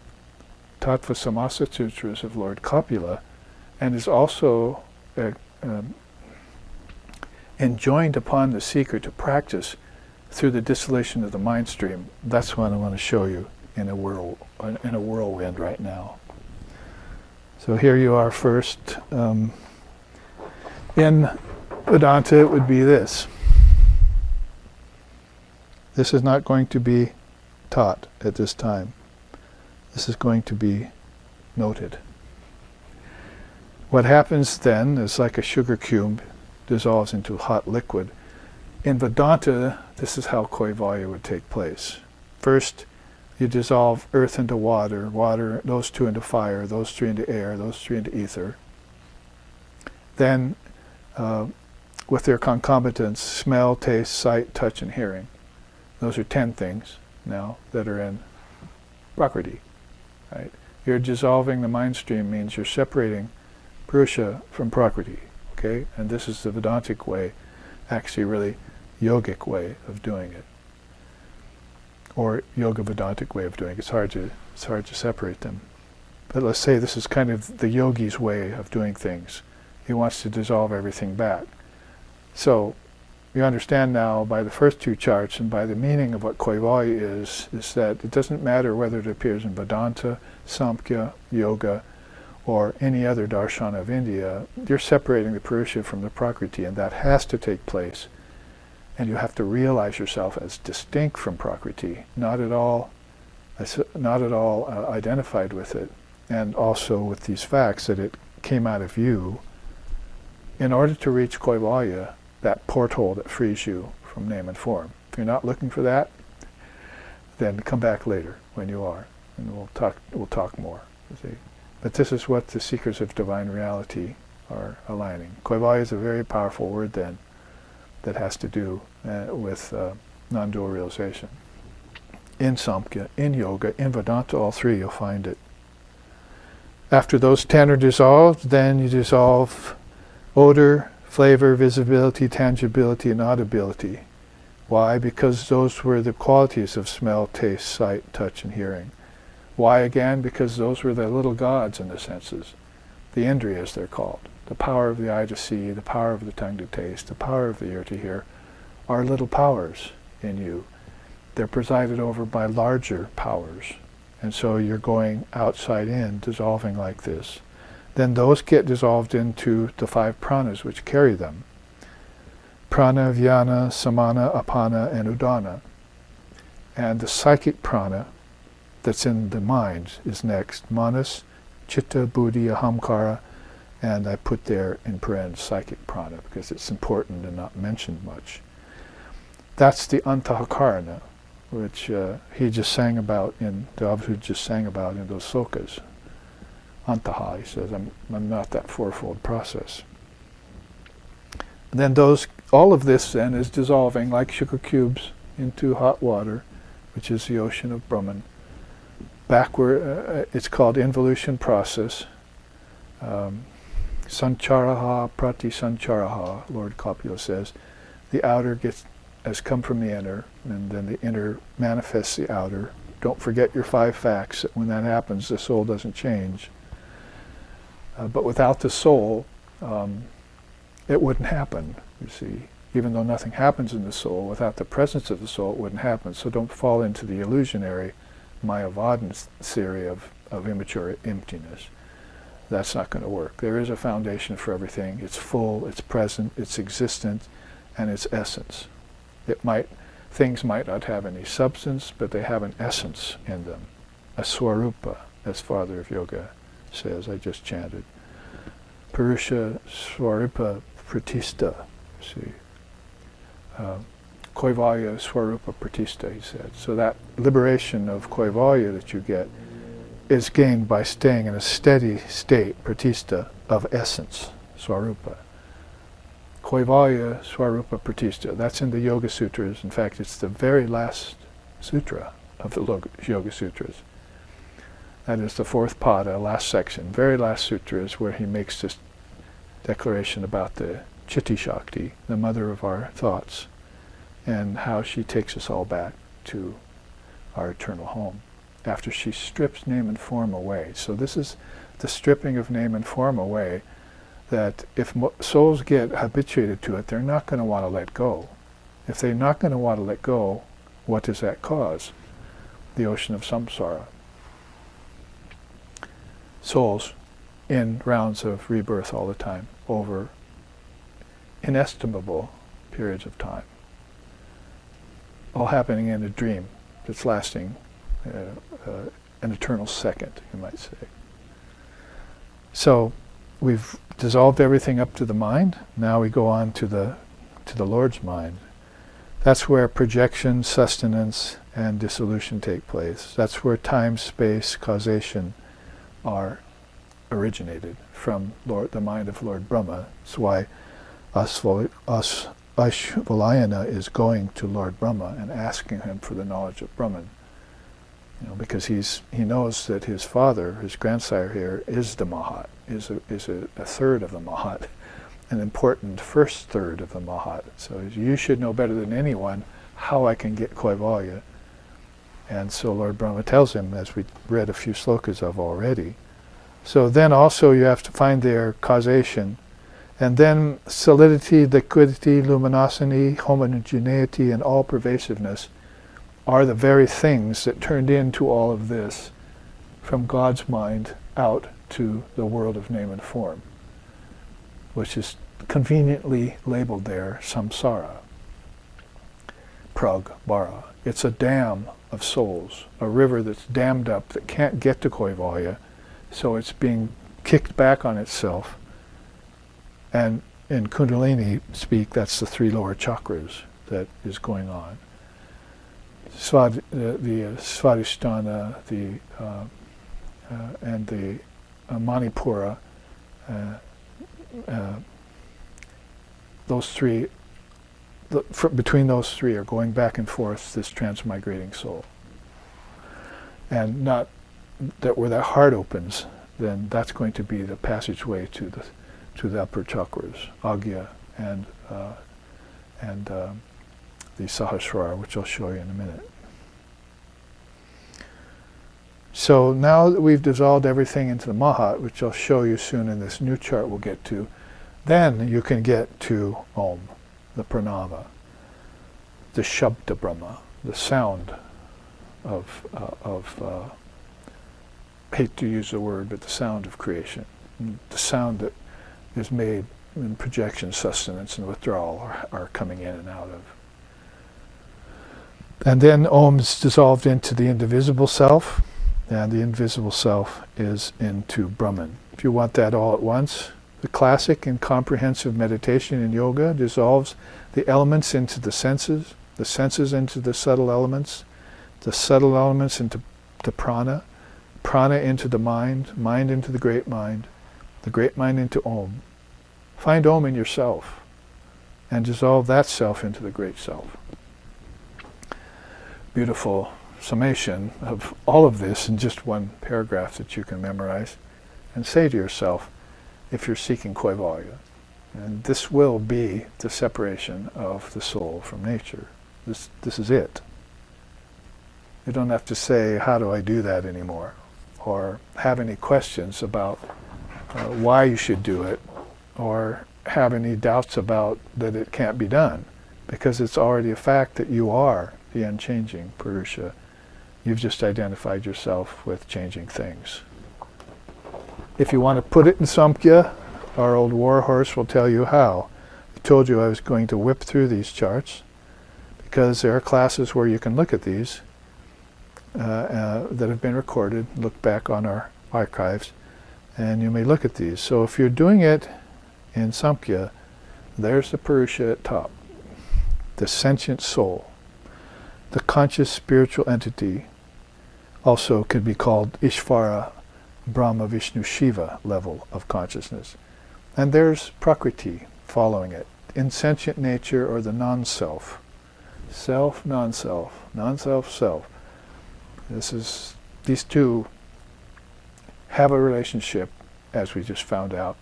Tattva Samasa Sutras of Lord Kapila, and is also enjoined upon the seeker to practice through the distillation of the mind stream. That's what I want to show you in a whirlwind right now. So here you are first. In Vedanta it would be this. This is not going to be taught at this time. This is going to be noted. What happens then is like a sugar cube dissolves into hot liquid. In Vedanta, this is how Kaivalya would take place. First, you dissolve earth into water, those two into fire, those three into air, those three into ether. Then, with their concomitants, smell, taste, sight, touch, and hearing. Those are 10 things now that are in Prakriti, right? You're dissolving the mind stream means you're separating Purusha from Prakriti, okay? And this is the Vedantic way, actually really yogic way of doing it. Or Yoga Vedantic way of doing it. It's hard to separate them. But let's say this is kind of the yogi's way of doing things. He wants to dissolve everything back. So you understand now by the first two charts and by the meaning of what Kaivalya is that it doesn't matter whether it appears in Vedanta, Samkhya, Yoga, or any other darshan of India, you're separating the Purusha from the Prakriti, and that has to take place. And you have to realize yourself as distinct from Prakriti, not at all identified with it, and also with these facts that it came out of you in order to reach Kaivalya, that porthole that frees you from name and form. If you're not looking for that, then come back later when you are, and we'll talk more. See? But this is what the seekers of divine reality are aligning. Kaivalya is a very powerful word then that has to do with non-dual realization. In Samkhya, in Yoga, in Vedanta, all three you'll find it. After those 10 are dissolved, then you dissolve odor, flavor, visibility, tangibility, and audibility. Why? Because those were the qualities of smell, taste, sight, touch, and hearing. Why again? Because those were the little gods in the senses. The indriyas, they're called. The power of the eye to see, the power of the tongue to taste, the power of the ear to hear, are little powers in you. They're presided over by larger powers. And so you're going outside in, dissolving like this. Then those get dissolved into the 5 pranas which carry them. Prana, Vyana, Samana, Apana, and Udana. And the psychic prana that's in the mind is next. Manas, Chitta, Buddhi, Ahamkara, and I put there in parentheses psychic prana because it's important and not mentioned much. That's the Antahakarana, which he just sang about the Abhidhamma just sang about in those slokas. Antaha, he says, I'm not that fourfold process. And then all of this then is dissolving like sugar cubes into hot water, which is the ocean of Brahman. Backward, it's called involution process. Sancharaha prati sancharaha, Lord Kapila says. The outer has come from the inner, and then the inner manifests the outer. Don't forget your 5 facts, that when that happens, the soul doesn't change. But without the soul, it wouldn't happen, you see. Even though nothing happens in the soul, without the presence of the soul, it wouldn't happen. So don't fall into the illusionary Mayavadan theory of immature emptiness. That's not going to work. There is a foundation for everything. It's full, it's present, it's existent, and it's essence. Things might not have any substance, but they have an essence in them. A swarupa, as Father of Yoga says, I just chanted. Purusha swarupa pratista, see. Kaivalya Swarupa Pratista, he said. So that liberation of Kaivalya that you get is gained by staying in a steady state, Pratista, of essence, Swarupa. Kaivalya Swarupa Pratista, that's in the Yoga Sutras. In fact, it's the very last sutra of the Yoga Sutras. That is the 4th pada, last section. Very last sutra is where he makes this declaration about the Chitti Shakti, the mother of our thoughts, and how she takes us all back to our eternal home after she strips name and form away. So this is the stripping of name and form away, that if souls get habituated to it, they're not going to want to let go. If they're not going to want to let go, what does that cause? The ocean of samsara. Souls in rounds of rebirth all the time, over inestimable periods of time. All happening in a dream that's lasting an eternal second, you might say. So we've dissolved everything up to the mind. Now we go on to the Lord's mind. That's where projection, sustenance, and dissolution take place. That's where time, space, causation are originated from the mind of Lord Brahma. That's why Aishvalayana is going to Lord Brahma and asking him for the knowledge of Brahman. Because he knows that his father, his grandsire here, is the Mahat, is a third of the Mahat, an important first third of the Mahat. So you should know better than anyone how I can get Kaivalya. And so Lord Brahma tells him, as we read a few slokas of already. So then also you have to find their causation. And then solidity, liquidity, luminosity, homogeneity, and all-pervasiveness are the very things that turned into all of this from God's mind out to the world of name and form, which is conveniently labeled there samsara, prag, bara. It's a dam of souls, a river that's dammed up that can't get to Kaivalya, so it's being kicked back on itself. And in Kundalini speak, that's the 3 lower chakras that is going on. The Svadhisthana, and the Manipura, those 3, between those 3 are going back and forth this transmigrating soul. And not that where that heart opens, then that's going to be the passageway to the upper chakras, Agya and the Sahasrara, which I'll show you in a minute. So now that we've dissolved everything into the Mahat, which I'll show you soon in this new chart we'll get to, then you can get to Om, the Pranava, the Shabda Brahma, the sound of hate to use the word, but the sound of creation, the sound that is made when projection, sustenance, and withdrawal are coming in and out of. And then Om's dissolved into the indivisible self, and the invisible self is into Brahman. If you want that all at once, the classic and comprehensive meditation in yoga dissolves the elements into the senses into the subtle elements into prana, prana into the mind, mind into the great mind into Om. Find Om in yourself and dissolve that self into the great self. Beautiful summation of all of this in just one paragraph that you can memorize and say to yourself if you're seeking Kaivalya. And this will be the separation of the soul from nature. This is it. You don't have to say, how do I do that anymore? Or have any questions about why you should do it, or have any doubts about that it can't be done, because it's already a fact that you are the unchanging Purusha. You've just identified yourself with changing things. If you want to put it in Samkhya, our old war horse will tell you how. I told you I was going to whip through these charts, because there are classes where you can look at these that have been recorded, look back on our archives, and you may look at these. So if you're doing it in Samkhya, there's the Purusha at top, the sentient soul, the conscious spiritual entity, also could be called Ishvara, Brahma, Vishnu, Shiva level of consciousness. And there's Prakriti following it, insentient nature or the non-self. Self, non-self, non-self, self. These two have a relationship, as we just found out,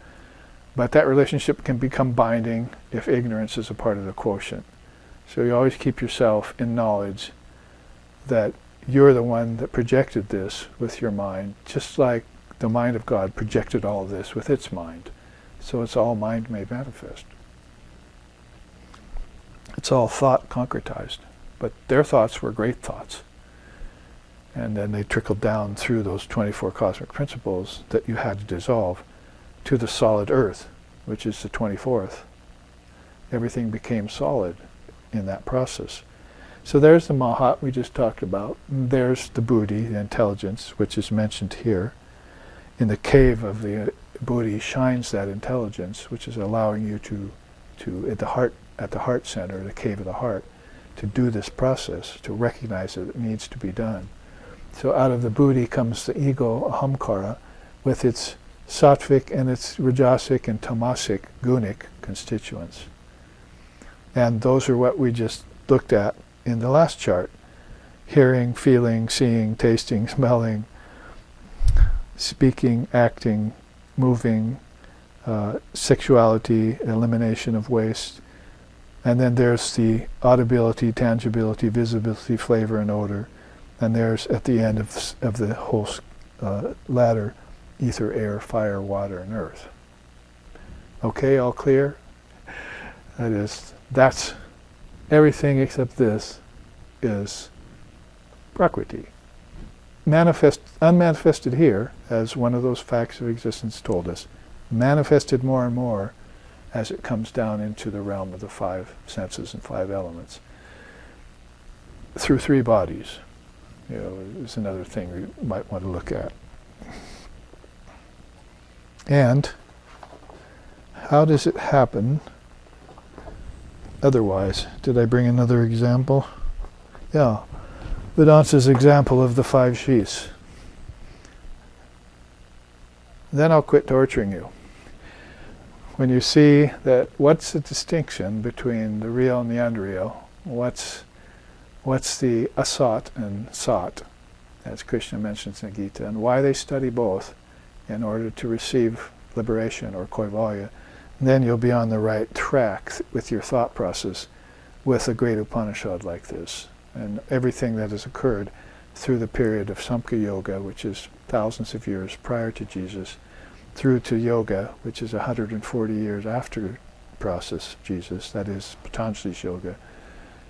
but that relationship can become binding if ignorance is a part of the quotient. So you always keep yourself in knowledge that you're the one that projected this with your mind, just like the mind of God projected all of this with its mind. So it's all mind made manifest. It's all thought concretized, but their thoughts were great thoughts. And then they trickled down through those 24 cosmic principles that you had to dissolve to the solid earth, which is the 24th. Everything became solid in that process. So there's the Mahat we just talked about. There's the Buddhi, the intelligence, which is mentioned here. In the cave of the Buddhi shines that intelligence, which is allowing you to at the heart center, the cave of the heart, to do this process, to recognize that it needs to be done. So out of the Buddhi comes the ego, ahamkara, with its sattvic and its rajasic and tamasic, gunic constituents. And those are what we just looked at in the last chart. Hearing, feeling, seeing, tasting, smelling, speaking, acting, moving, sexuality, elimination of waste. And then there's the audibility, tangibility, visibility, flavor, and odor. And there's, at the end of the whole ladder, ether, air, fire, water, and earth. Okay, all clear? That's everything except this is Prakriti. Unmanifested here, as one of those facts of existence told us, manifested more and more as it comes down into the realm of the 5 senses and 5 elements through 3 bodies. Is another thing we might want to look at. And how does it happen otherwise? Did I bring another example? Yeah. Vedanta's example of the 5 sheaths. Then I'll quit torturing you. When you see that, what's the distinction between the real and the unreal? What's the asat and sat, as Krishna mentions in Gita, and why they study both in order to receive liberation or Kaivalya. And then you'll be on the right track with your thought process with a great Upanishad like this, and everything that has occurred through the period of Samkhya Yoga, which is thousands of years prior to Jesus, through to Yoga, which is 140 years after process of Jesus, that is Patanjali's Yoga,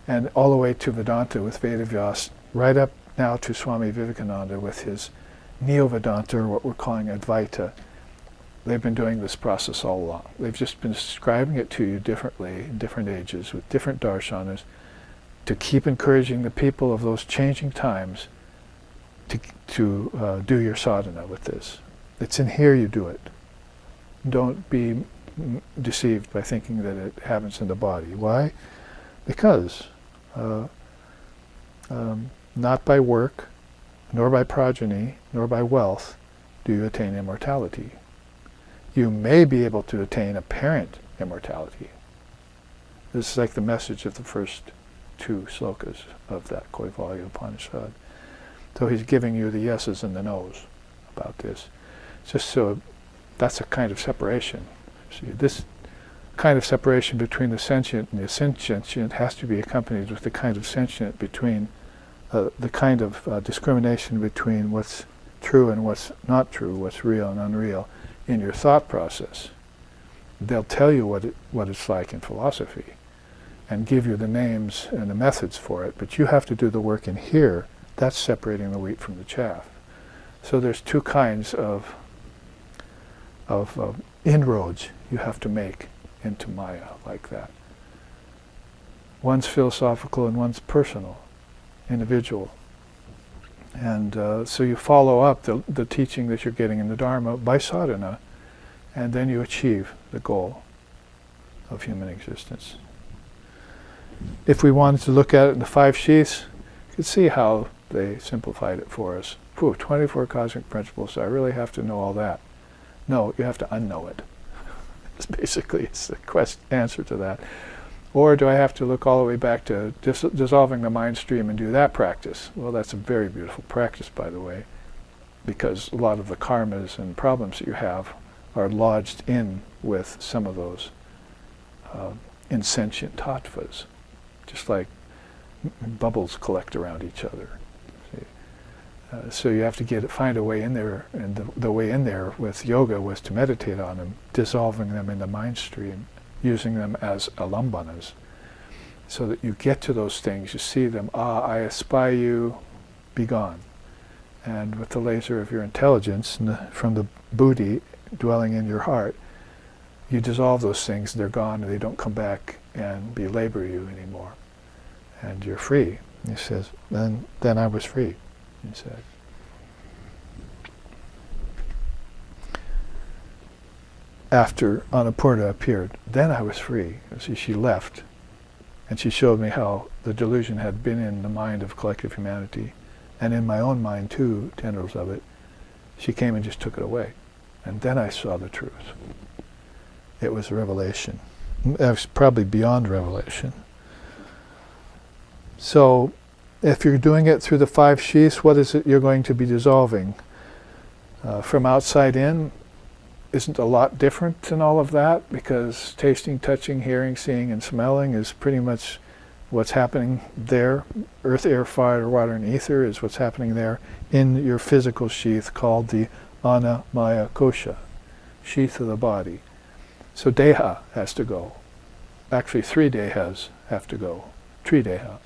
and all the way to Vedanta with Vedavyas, right up now to Swami Vivekananda with his Neo-Vedanta, or what we're calling Advaita. They've been doing this process all along. They've just been describing it to you differently in different ages with different darshanas to keep encouraging the people of those changing times to do your sadhana with this. It's in here you do it. Don't be deceived by thinking that it happens in the body. Why? Because not by work, nor by progeny, nor by wealth do you attain immortality. You may be able to attain apparent immortality. This is like the message of the first two slokas of that Kaivalya Upanishad. So he's giving you the yeses and the nos about this. Just so that's a kind of separation. See, this kind of separation between the sentient and the insentient has to be accompanied with the kind of sentient between the kind of discrimination between what's true and what's not true, what's real and unreal in your thought process. They'll tell you what it's like in philosophy and give you the names and the methods for it, but you have to do the work in here. That's separating the wheat from the chaff. So there's two kinds of inroads you have to make into Maya like that. One's philosophical and one's personal, individual. And so you follow up the teaching that you're getting in the Dharma by sadhana, and then you achieve the goal of human existence. If we wanted to look at it in the 5 sheaths, you could see how they simplified it for us. 24 cosmic principles, so I really have to know all that. No, you have to unknow it. It's the answer to that. Or do I have to look all the way back to dissolving the mind stream and do that practice? Well, that's a very beautiful practice, by the way, because a lot of the karmas and problems that you have are lodged in with some of those insentient tattvas, just like bubbles collect around each other. So you have to find a way in there, and the way in there with yoga was to meditate on them, dissolving them in the mind stream, using them as alambanas, so that you get to those things, you see them, I espy you, be gone. And with the laser of your intelligence, from the buddhi dwelling in your heart, you dissolve those things, they're gone, and they don't come back and belabor you anymore. And you're free. He says, then I was free, he said. After Annapurna appeared, then I was free. See, she left, and she showed me how the delusion had been in the mind of collective humanity, and in my own mind too, tendrils of it. She came and just took it away. And then I saw the truth. It was revelation. It was probably beyond revelation. So, if you're doing it through the 5 sheaths, what is it you're going to be dissolving? From outside in isn't a lot different than all of that, because tasting, touching, hearing, seeing, and smelling is pretty much what's happening there. Earth, air, fire, water, and ether is what's happening there in your physical sheath called the Annamaya Kosha, sheath of the body. So deha has to go. Actually, 3 dehas have to go. Trideha.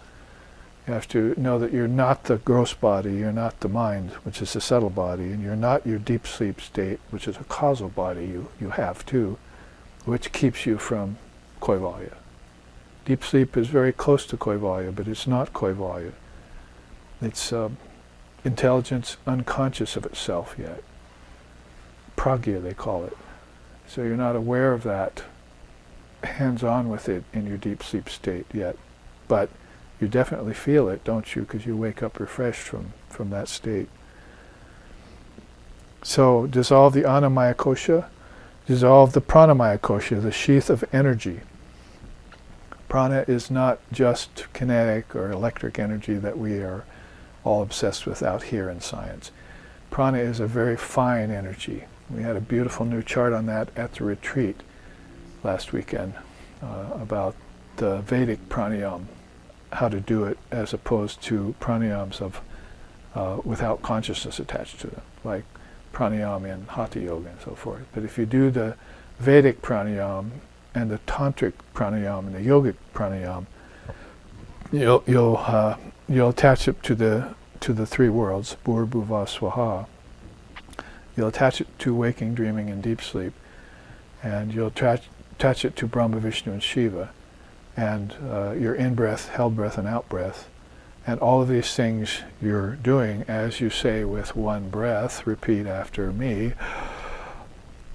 You have to know that you're not the gross body, you're not the mind, which is the subtle body, and you're not your deep sleep state, which is a causal body you have too, which keeps you from Kaivalya. Deep sleep is very close to Kaivalya, but it's not Kaivalya. It's intelligence unconscious of itself yet. Pragya, they call it. So you're not aware of that, hands-on with it in your deep sleep state yet. But you definitely feel it, don't you? Because you wake up refreshed from that state. So dissolve the Annamaya Kosha, dissolve the Pranamaya Kosha, the sheath of energy. Prana is not just kinetic or electric energy that we are all obsessed with out here in science. Prana is a very fine energy. We had a beautiful new chart on that at the retreat last weekend about the Vedic Pranayama, how to do it, as opposed to pranayams of without consciousness attached to them, like pranayama and hatha yoga and so forth. But if you do the Vedic Pranayama and the Tantric Pranayama and the Yogic Pranayama, you'll attach it to the three worlds, Bhur, Bhuva, Swaha. You'll attach it to waking, dreaming, and deep sleep, and you'll attach it to Brahma, Vishnu, and Shiva, and your in-breath, held-breath, and out-breath. And all of these things you're doing, as you say with one breath, repeat after me,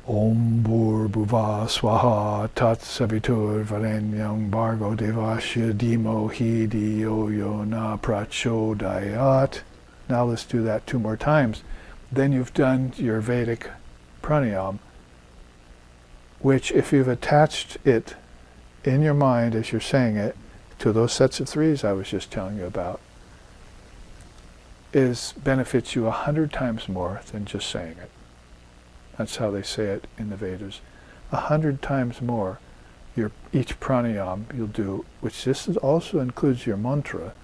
Om Bhur Bhuva Swaha Tat Savitur Varenyam Bhargo Devasya Dhimo Hi Dhiyo Yo Na Prachodayat. Now let's do that 2 more times. Then you've done your Vedic Pranayama, which, if you've attached it in your mind as you're saying it to those sets of threes I was just telling you about, benefits you 100 times more than just saying it. That's how they say it in the Vedas. 100 times more. Each pranayama you'll do, which also includes your mantra.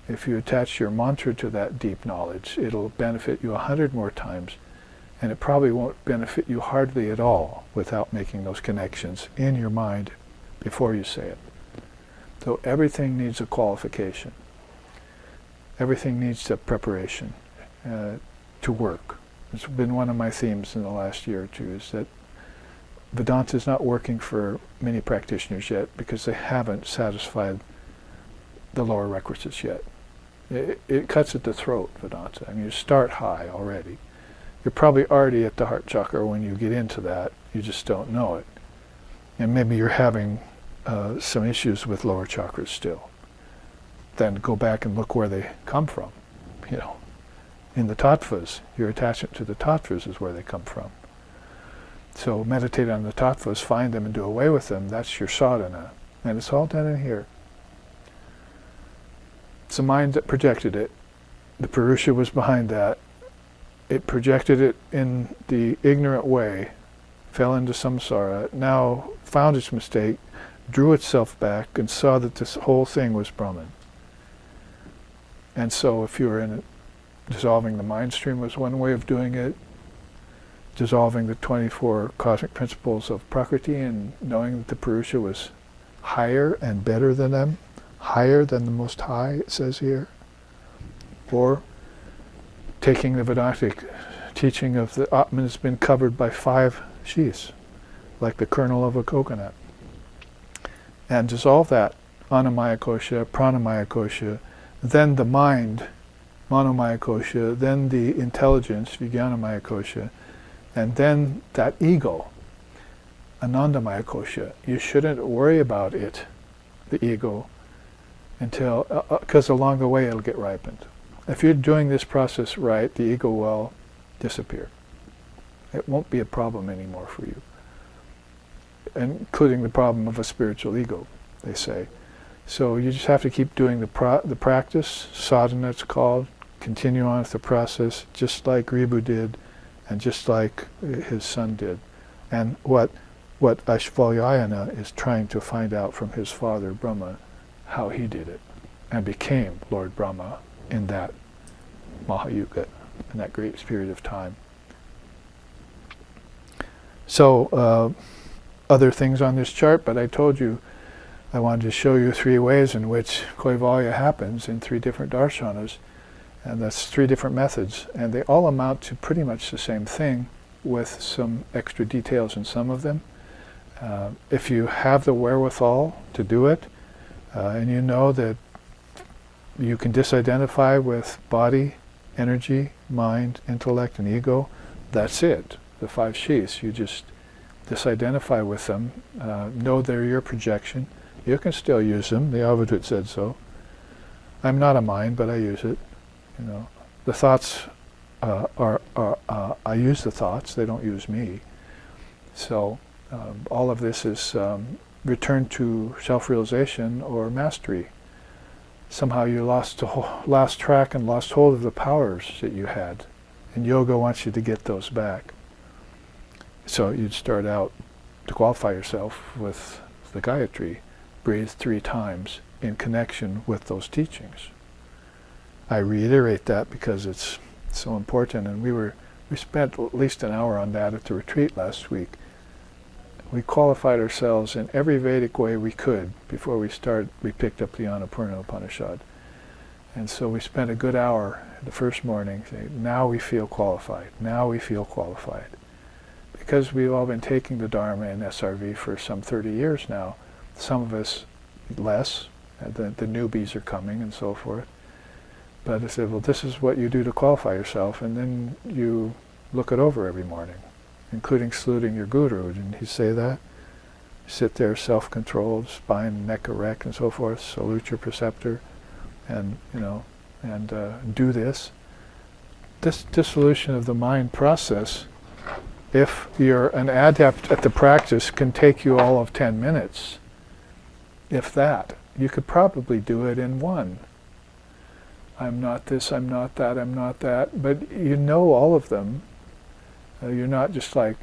If you attach your mantra to that deep knowledge, it'll benefit you 100 more times, and it probably won't benefit you hardly at all without making those connections in your mind before you say it. So everything needs a qualification. Everything needs a preparation to work. It's been one of my themes in the last year or two, is that Vedanta is not working for many practitioners yet because they haven't satisfied the lower requisites yet. It cuts at the throat, Vedanta. I mean, you start high already. You're probably already at the heart chakra when you get into that. You just don't know it. And maybe you're having some issues with lower chakras still. Then go back and look where they come from. In the tattvas, your attachment to the tattvas is where they come from. So meditate on the tattvas, find them and do away with them. That's your sadhana. And it's all done in here. It's the mind that projected it. The Purusha was behind that. It projected it in the ignorant way, fell into samsara, now found its mistake, drew itself back, and saw that this whole thing was Brahman. And so if you were in it, dissolving the mind stream was one way of doing it. Dissolving the 24 cosmic principles of Prakriti and knowing that the Purusha was higher and better than them, higher than the Most High, it says here. Or taking the Vedantic teaching of the Atman has been covered by 5 sheaths, like the kernel of a coconut. And dissolve that, Annamaya Kosha, Pranamaya Kosha, then the mind, Manomaya Kosha, then the intelligence, Vijnanamaya Kosha, and then that ego, Anandamaya Kosha. You shouldn't worry about it, the ego, until, because along the way it'll get ripened. If you're doing this process right, the ego will disappear. It won't be a problem anymore for you, including the problem of a spiritual ego, they say. So you just have to keep doing the practice, sadhana it's called, continue on with the process, just like Ribu did, and just like his son did. And what Aishvaryayana is trying to find out from his father, Brahma, how he did it, and became Lord Brahma in that Mahayuga, in that great period of time. So, other things on this chart, but I told you I wanted to show you 3 ways in which Kaivalya happens in 3 different darshanas, and that's 3 different methods, and they all amount to pretty much the same thing with some extra details in some of them. If you have the wherewithal to do it, and you know that you can disidentify with body, energy, mind, intellect, and ego, that's it. The 5 sheaths, you just disidentify with them, know they're your projection. You can still use them, the Avadut said so. I'm not a mind, but I use it. The thoughts I use the thoughts, they don't use me. So all of this is return to self-realization or mastery. Somehow you lost track and lost hold of the powers that you had, and yoga wants you to get those back. So you'd start out to qualify yourself with the Gayatri, breathed 3 times in connection with those teachings. I reiterate that because it's so important, and we spent at least an hour on that at the retreat last week. We qualified ourselves in every Vedic way we could before we picked up the Upanishad. And so we spent a good hour the first morning saying, now we feel qualified, now we feel qualified. Because we've all been taking the Dharma and SRV for some 30 years now, some of us less, the newbies are coming and so forth. But I said, well, this is what you do to qualify yourself, and then you look it over every morning, including saluting your guru. Didn't he say that? Sit there self-controlled, spine and neck erect and so forth, salute your preceptor, and do this. This dissolution of the mind process, if you're an adept at the practice, can take you all of 10 minutes. If that. You could probably do it in 1. I'm not this, I'm not that, I'm not that. But you know all of them. You're not just like,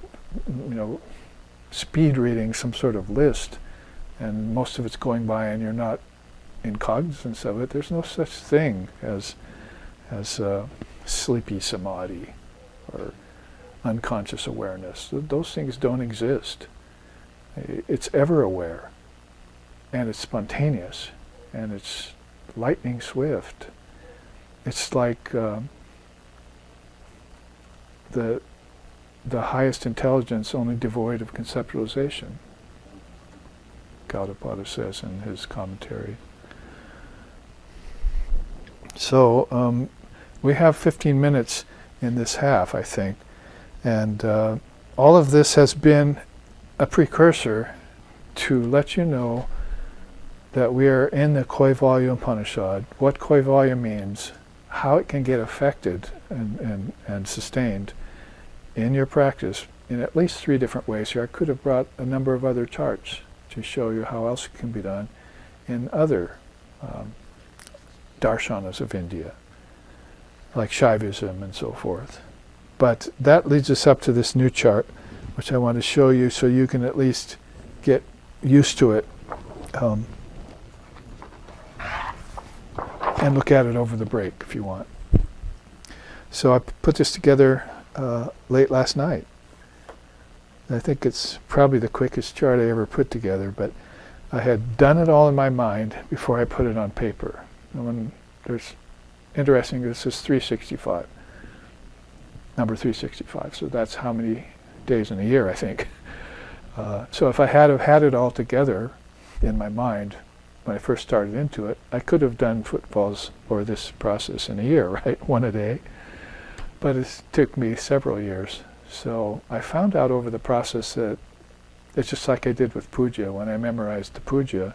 speed reading some sort of list, and most of it's going by and you're not in cognizance of it. There's no such thing as sleepy samadhi or unconscious awareness. Those things don't exist. It's ever aware, and it's spontaneous, and it's lightning swift. It's like the highest intelligence, only devoid of conceptualization, Gaudapada says in his commentary. So we have 15 minutes in this half, I think, and all of this has been a precursor to let you know that we are in the Kaivalya Upanishad, what Kaivalya means, how it can get affected and sustained in your practice in at least 3 different ways here. I could have brought a number of other charts to show you how else it can be done in other darshanas of India, like Shaivism and so forth. But that leads us up to this new chart, which I want to show you so you can at least get used to it and look at it over the break if you want. So I put this together late last night. I think it's probably the quickest chart I ever put together, but I had done it all in my mind before I put it on paper. And when there's interesting, this is 365, number 365. So that's how many days in a year, I think. So if I had have had it all together in my mind when I first started into it, I could have done footfalls or this process in a year, right? 1 a day. But it took me several years. So I found out over the process that it's just like I did with puja. When I memorized the puja,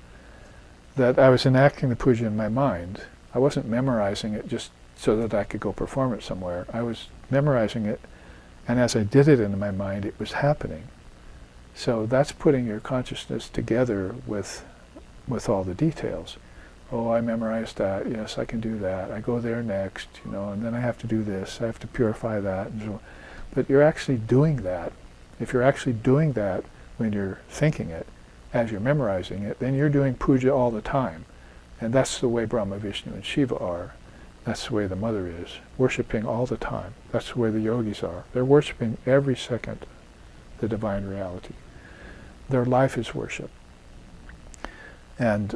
that I was enacting the puja in my mind. I wasn't memorizing it just so that I could go perform it somewhere. I was memorizing it, and as I did it in my mind, it was happening. So that's putting your consciousness together with all the details. Oh, I memorized that. Yes, I can do that. I go there next, and then I have to do this. I have to purify that. And so, but you're actually doing that. If you're actually doing that when you're thinking it, as you're memorizing it, then you're doing puja all the time. And that's the way Brahma, Vishnu, and Shiva are. That's the way the Mother is, worshipping all the time. That's the way the yogis are. They're worshipping every second the divine reality. Their life is worship. And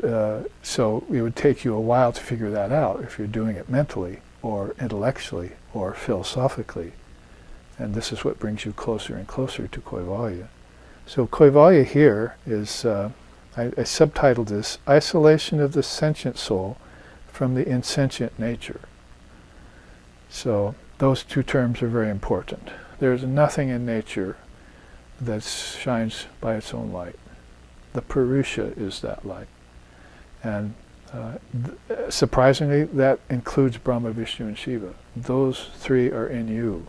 so it would take you a while to figure that out if you're doing it mentally or intellectually or philosophically. And this is what brings you closer and closer to Kaivalya. So Kaivalya here is, I subtitled this, Isolation of the Sentient Soul from the Insentient Nature. So those 2 terms are very important. There's nothing in nature that shines by its own light. The Purusha is that light. And surprisingly, that includes Brahma, Vishnu, and Shiva. Those 3 are in you.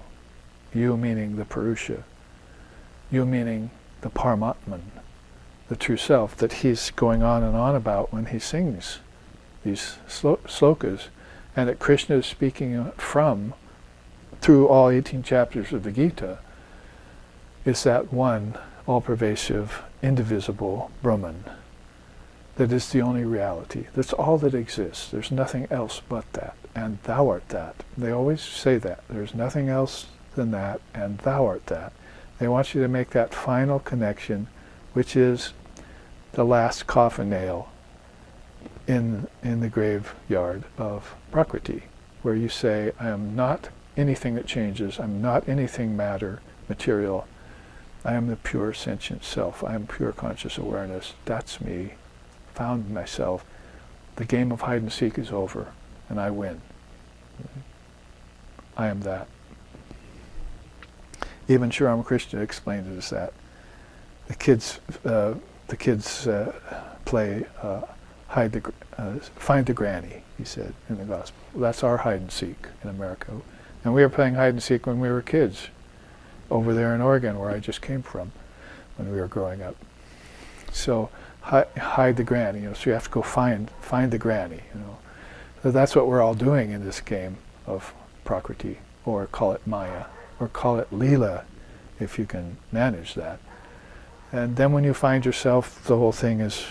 You meaning the Purusha. You meaning the Paramatman, the true self that he's going on and on about when he sings these slokas, and that Krishna is speaking from through all 18 chapters of the Gita, is that one all-pervasive, indivisible Brahman, that is the only reality. That's all that exists. There's nothing else but that, and thou art that. They always say that. There's nothing else than that, and thou art that. They want you to make that final connection, which is the last coffin nail in the graveyard of Prakriti, where you say, I am not anything that changes. I'm not anything matter, material. I am the pure sentient self. I am pure conscious awareness. That's me. Found myself. The game of hide and seek is over, and I win. I am that. Even Sri Ramakrishna explained it as that. The kids play find the granny, he said in the gospel. That's our hide and seek in America. And we were playing hide and seek when we were kids, over there in Oregon, where I just came from when we were growing up. So hide the granny, so you have to go find the granny, So that's what we're all doing in this game of Prakriti, or call it Maya, or call it Leela, if you can manage that. And then when you find yourself, the whole thing is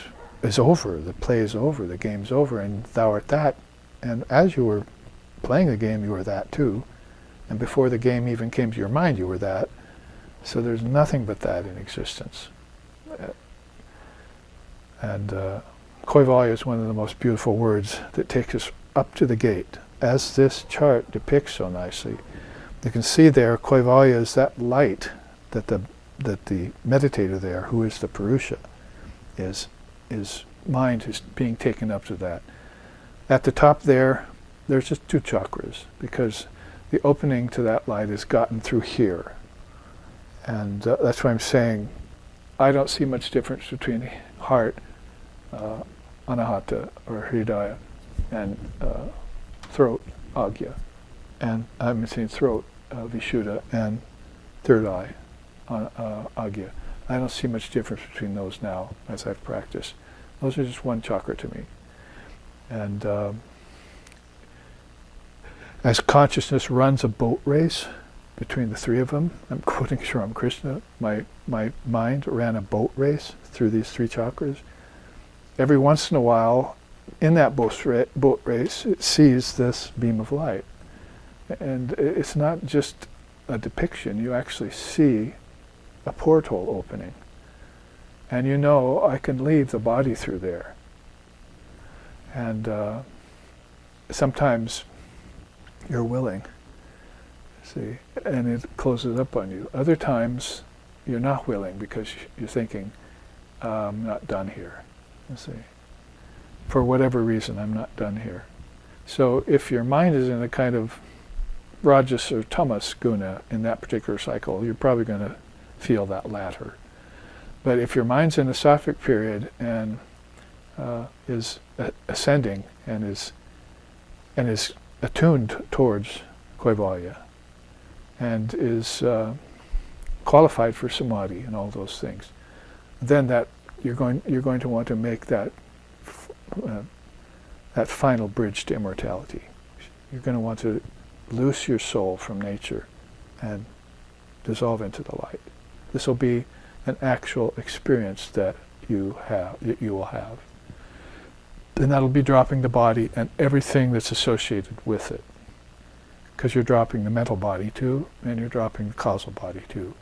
over, the play is over, the game's over, and thou art that. And as you were playing the game, you were that too. And before the game even came to your mind, you were that. So there's nothing but that in existence. And Kaivalya is one of the most beautiful words that takes us up to the gate. As this chart depicts so nicely, you can see there, Kaivalya is that light that the meditator there, who is the Purusha, his mind is being taken up to that. At the top there's just 2 chakras, because the opening to that light is gotten through here. And that's why I'm saying I don't see much difference between heart, anahata, or hridaya, and throat, agya. And I'm saying throat, vishuddha, and third eye, agya. I don't see much difference between those now as I've practiced. Those are just one chakra to me. And as consciousness runs a boat race between the 3 of them, I'm quoting Sri Ramakrishna, my mind ran a boat race through these 3 chakras. Every once in a while, in that boat race, it sees this beam of light. And it's not just a depiction, you actually see a portal opening. And I can leave the body through there. And sometimes you're willing, see, and it closes up on you. Other times you're not willing because you're thinking, I'm not done here, see. For whatever reason, I'm not done here. So if your mind is in a kind of rajas or tamas guna in that particular cycle, you're probably going to feel that latter. But if your mind's in a sattvic period and is ascending and is attuned towards Kaivalya and is qualified for samadhi and all those things, then that you're going to want to make that final bridge to immortality. You're going to want to loose your soul from nature and dissolve into the light. This will be an actual experience that you will have. And that'll be dropping the body and everything that's associated with it. Because you're dropping the mental body too, and you're dropping the causal body too,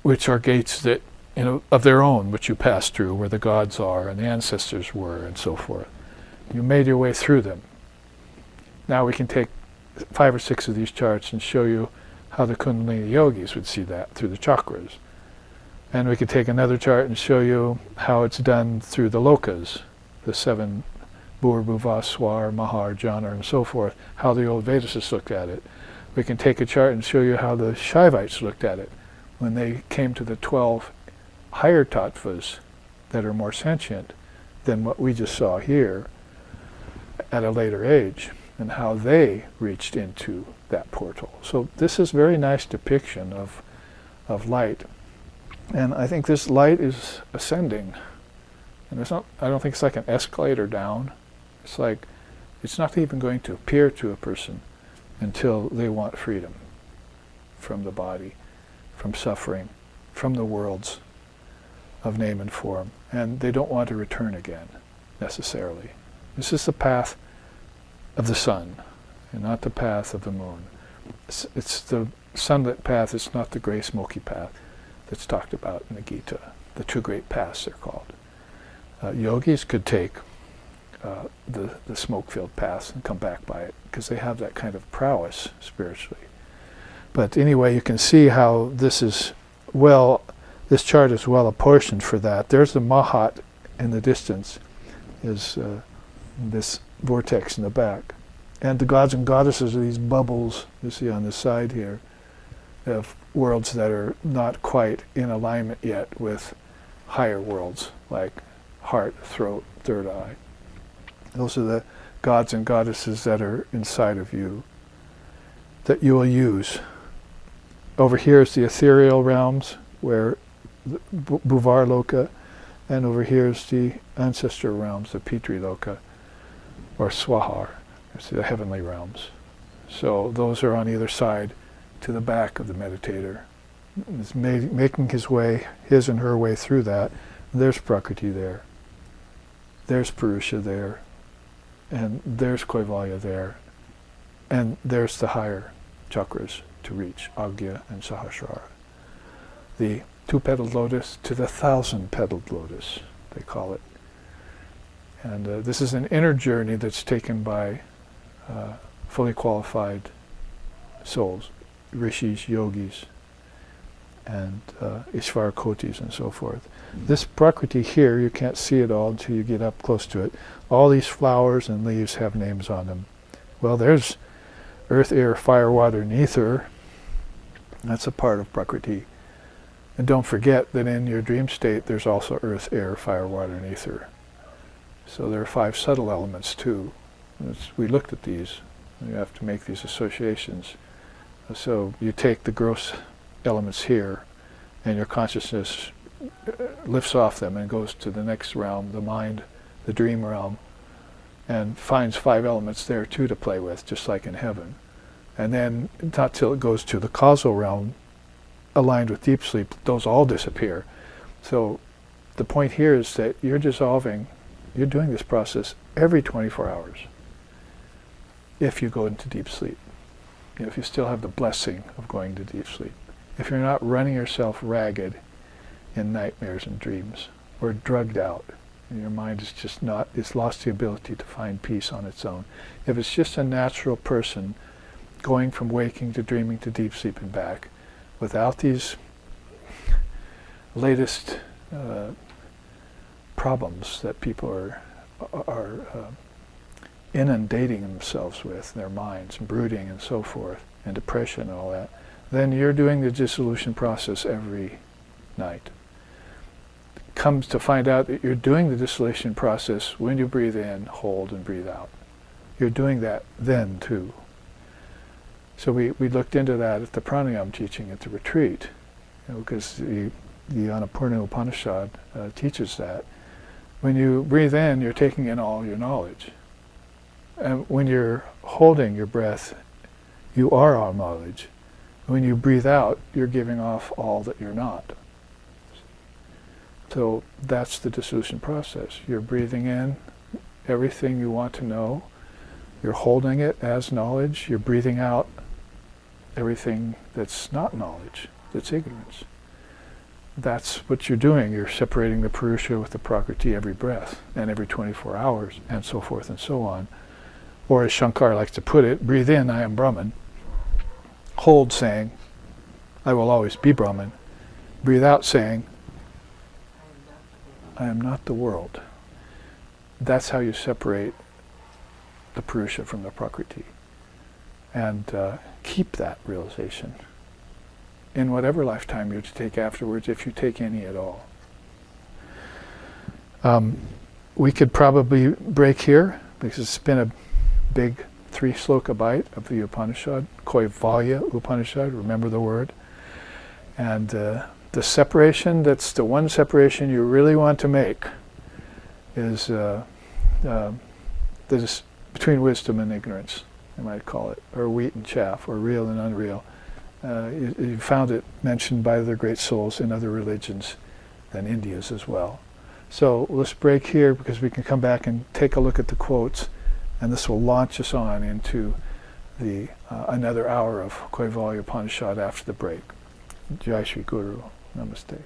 which are gates that, of their own, which you pass through, where the gods are and the ancestors were and so forth. You made your way through them. Now we can take 5 or 6 of these charts and show you how the Kundalini yogis would see that through the chakras. And we could take another chart and show you how it's done through the lokas, the 7 Bhur, Bhuva, Swar, Mahar, Jhana, and so forth, how the old Vedicists looked at it. We can take a chart and show you how the Shaivites looked at it when they came to the 12 higher tattvas that are more sentient than what we just saw here at a later age, and how they reached into that portal. So this is a very nice depiction of light. And I think this light is ascending. And I don't think it's like an escalator down. It's like, it's not even going to appear to a person until they want freedom from the body, from suffering, from the worlds, of name and form, and they don't want to return again, necessarily. This is the path of the sun, and not the path of the moon. It's the sunlit path, it's not the gray smoky path that's talked about in the Gita. The two great paths, they're called. Yogis could take the smoke-filled paths and come back by it, because they have that kind of prowess spiritually. But anyway, you can see how this chart is well apportioned for that. There's the Mahat in the distance, is this vortex in the back. And the gods and goddesses are these bubbles you see on the side here of worlds that are not quite in alignment yet with higher worlds like heart, throat, third eye. Those are the gods and goddesses that are inside of you that you will use. Over here is the ethereal realms, where Bhuvar Loka, and over here is the ancestor realms, the Pitri Loka, or Swahar. It's the heavenly realms. So those are on either side to the back of the meditator. He's making his and her way through that. There's Prakriti there. There's Purusha there. And there's Kaivalya there. And there's the higher chakras to reach, Agya and Sahasrara. The 2-petaled lotus to the 1,000-petaled lotus, they call it. And this is an inner journey that's taken by fully qualified souls, rishis, yogis, and Ishvara Kotis and so forth. This Prakriti here, you can't see it all until you get up close to it. All these flowers and leaves have names on them. Well, there's earth, air, fire, water, and ether. That's a part of Prakriti. And don't forget that in your dream state, there's also earth, air, fire, water, and ether. So there are 5 subtle elements too. We looked at these. You have to make these associations. So you take the gross elements here, and your consciousness lifts off them and goes to the next realm, the mind, the dream realm, and finds 5 elements there too to play with, just like in heaven. And then, not till it goes to the causal realm, aligned with deep sleep, those all disappear. So the point here is that you're dissolving, you're doing this process every 24 hours if you go into deep sleep. If you still have the blessing of going to deep sleep. If you're not running yourself ragged in nightmares and dreams, or drugged out, and your mind is just not, it's lost the ability to find peace on its own. If it's just a natural person going from waking to dreaming to deep sleep and back, without these latest problems that people are inundating themselves with, their minds, and brooding and so forth, and depression and all that, then you're doing the dissolution process every night. Comes to find out that you're doing the dissolution process when you breathe in, hold, and breathe out. You're doing that then too. So we looked into that at the pranayama teaching at the retreat, because the Annapurna Upanishad teaches that. When you breathe in, you're taking in all your knowledge. And when you're holding your breath, you are all knowledge. When you breathe out, you're giving off all that you're not. So that's the dissolution process. You're breathing in everything you want to know. You're holding it as knowledge. You're breathing out everything that's not knowledge, that's ignorance. That's what you're doing. You're separating the Purusha with the Prakriti every breath and every 24 hours and so forth and so on. Or as Shankar likes to put it, breathe in, I am Brahman. Hold, saying, I will always be Brahman. Breathe out, saying, I am not the world. That's how you separate the Purusha from the Prakriti. And keep that realization in whatever lifetime you're to take afterwards, if you take any at all. We could probably break here, because it's been a big 3-sloka bite of the Upanishad, Kaivalya Upanishad, remember the word. And the separation, that's the one separation you really want to make, is this between wisdom and ignorance, you might call it, or wheat and chaff, or real and unreal. You found it mentioned by other great souls in other religions than India's as well. So let's break here because we can come back and take a look at the quotes, and this will launch us on into the another hour of Kaivalya Upanishad after the break. Jai Shri Guru. Namaste.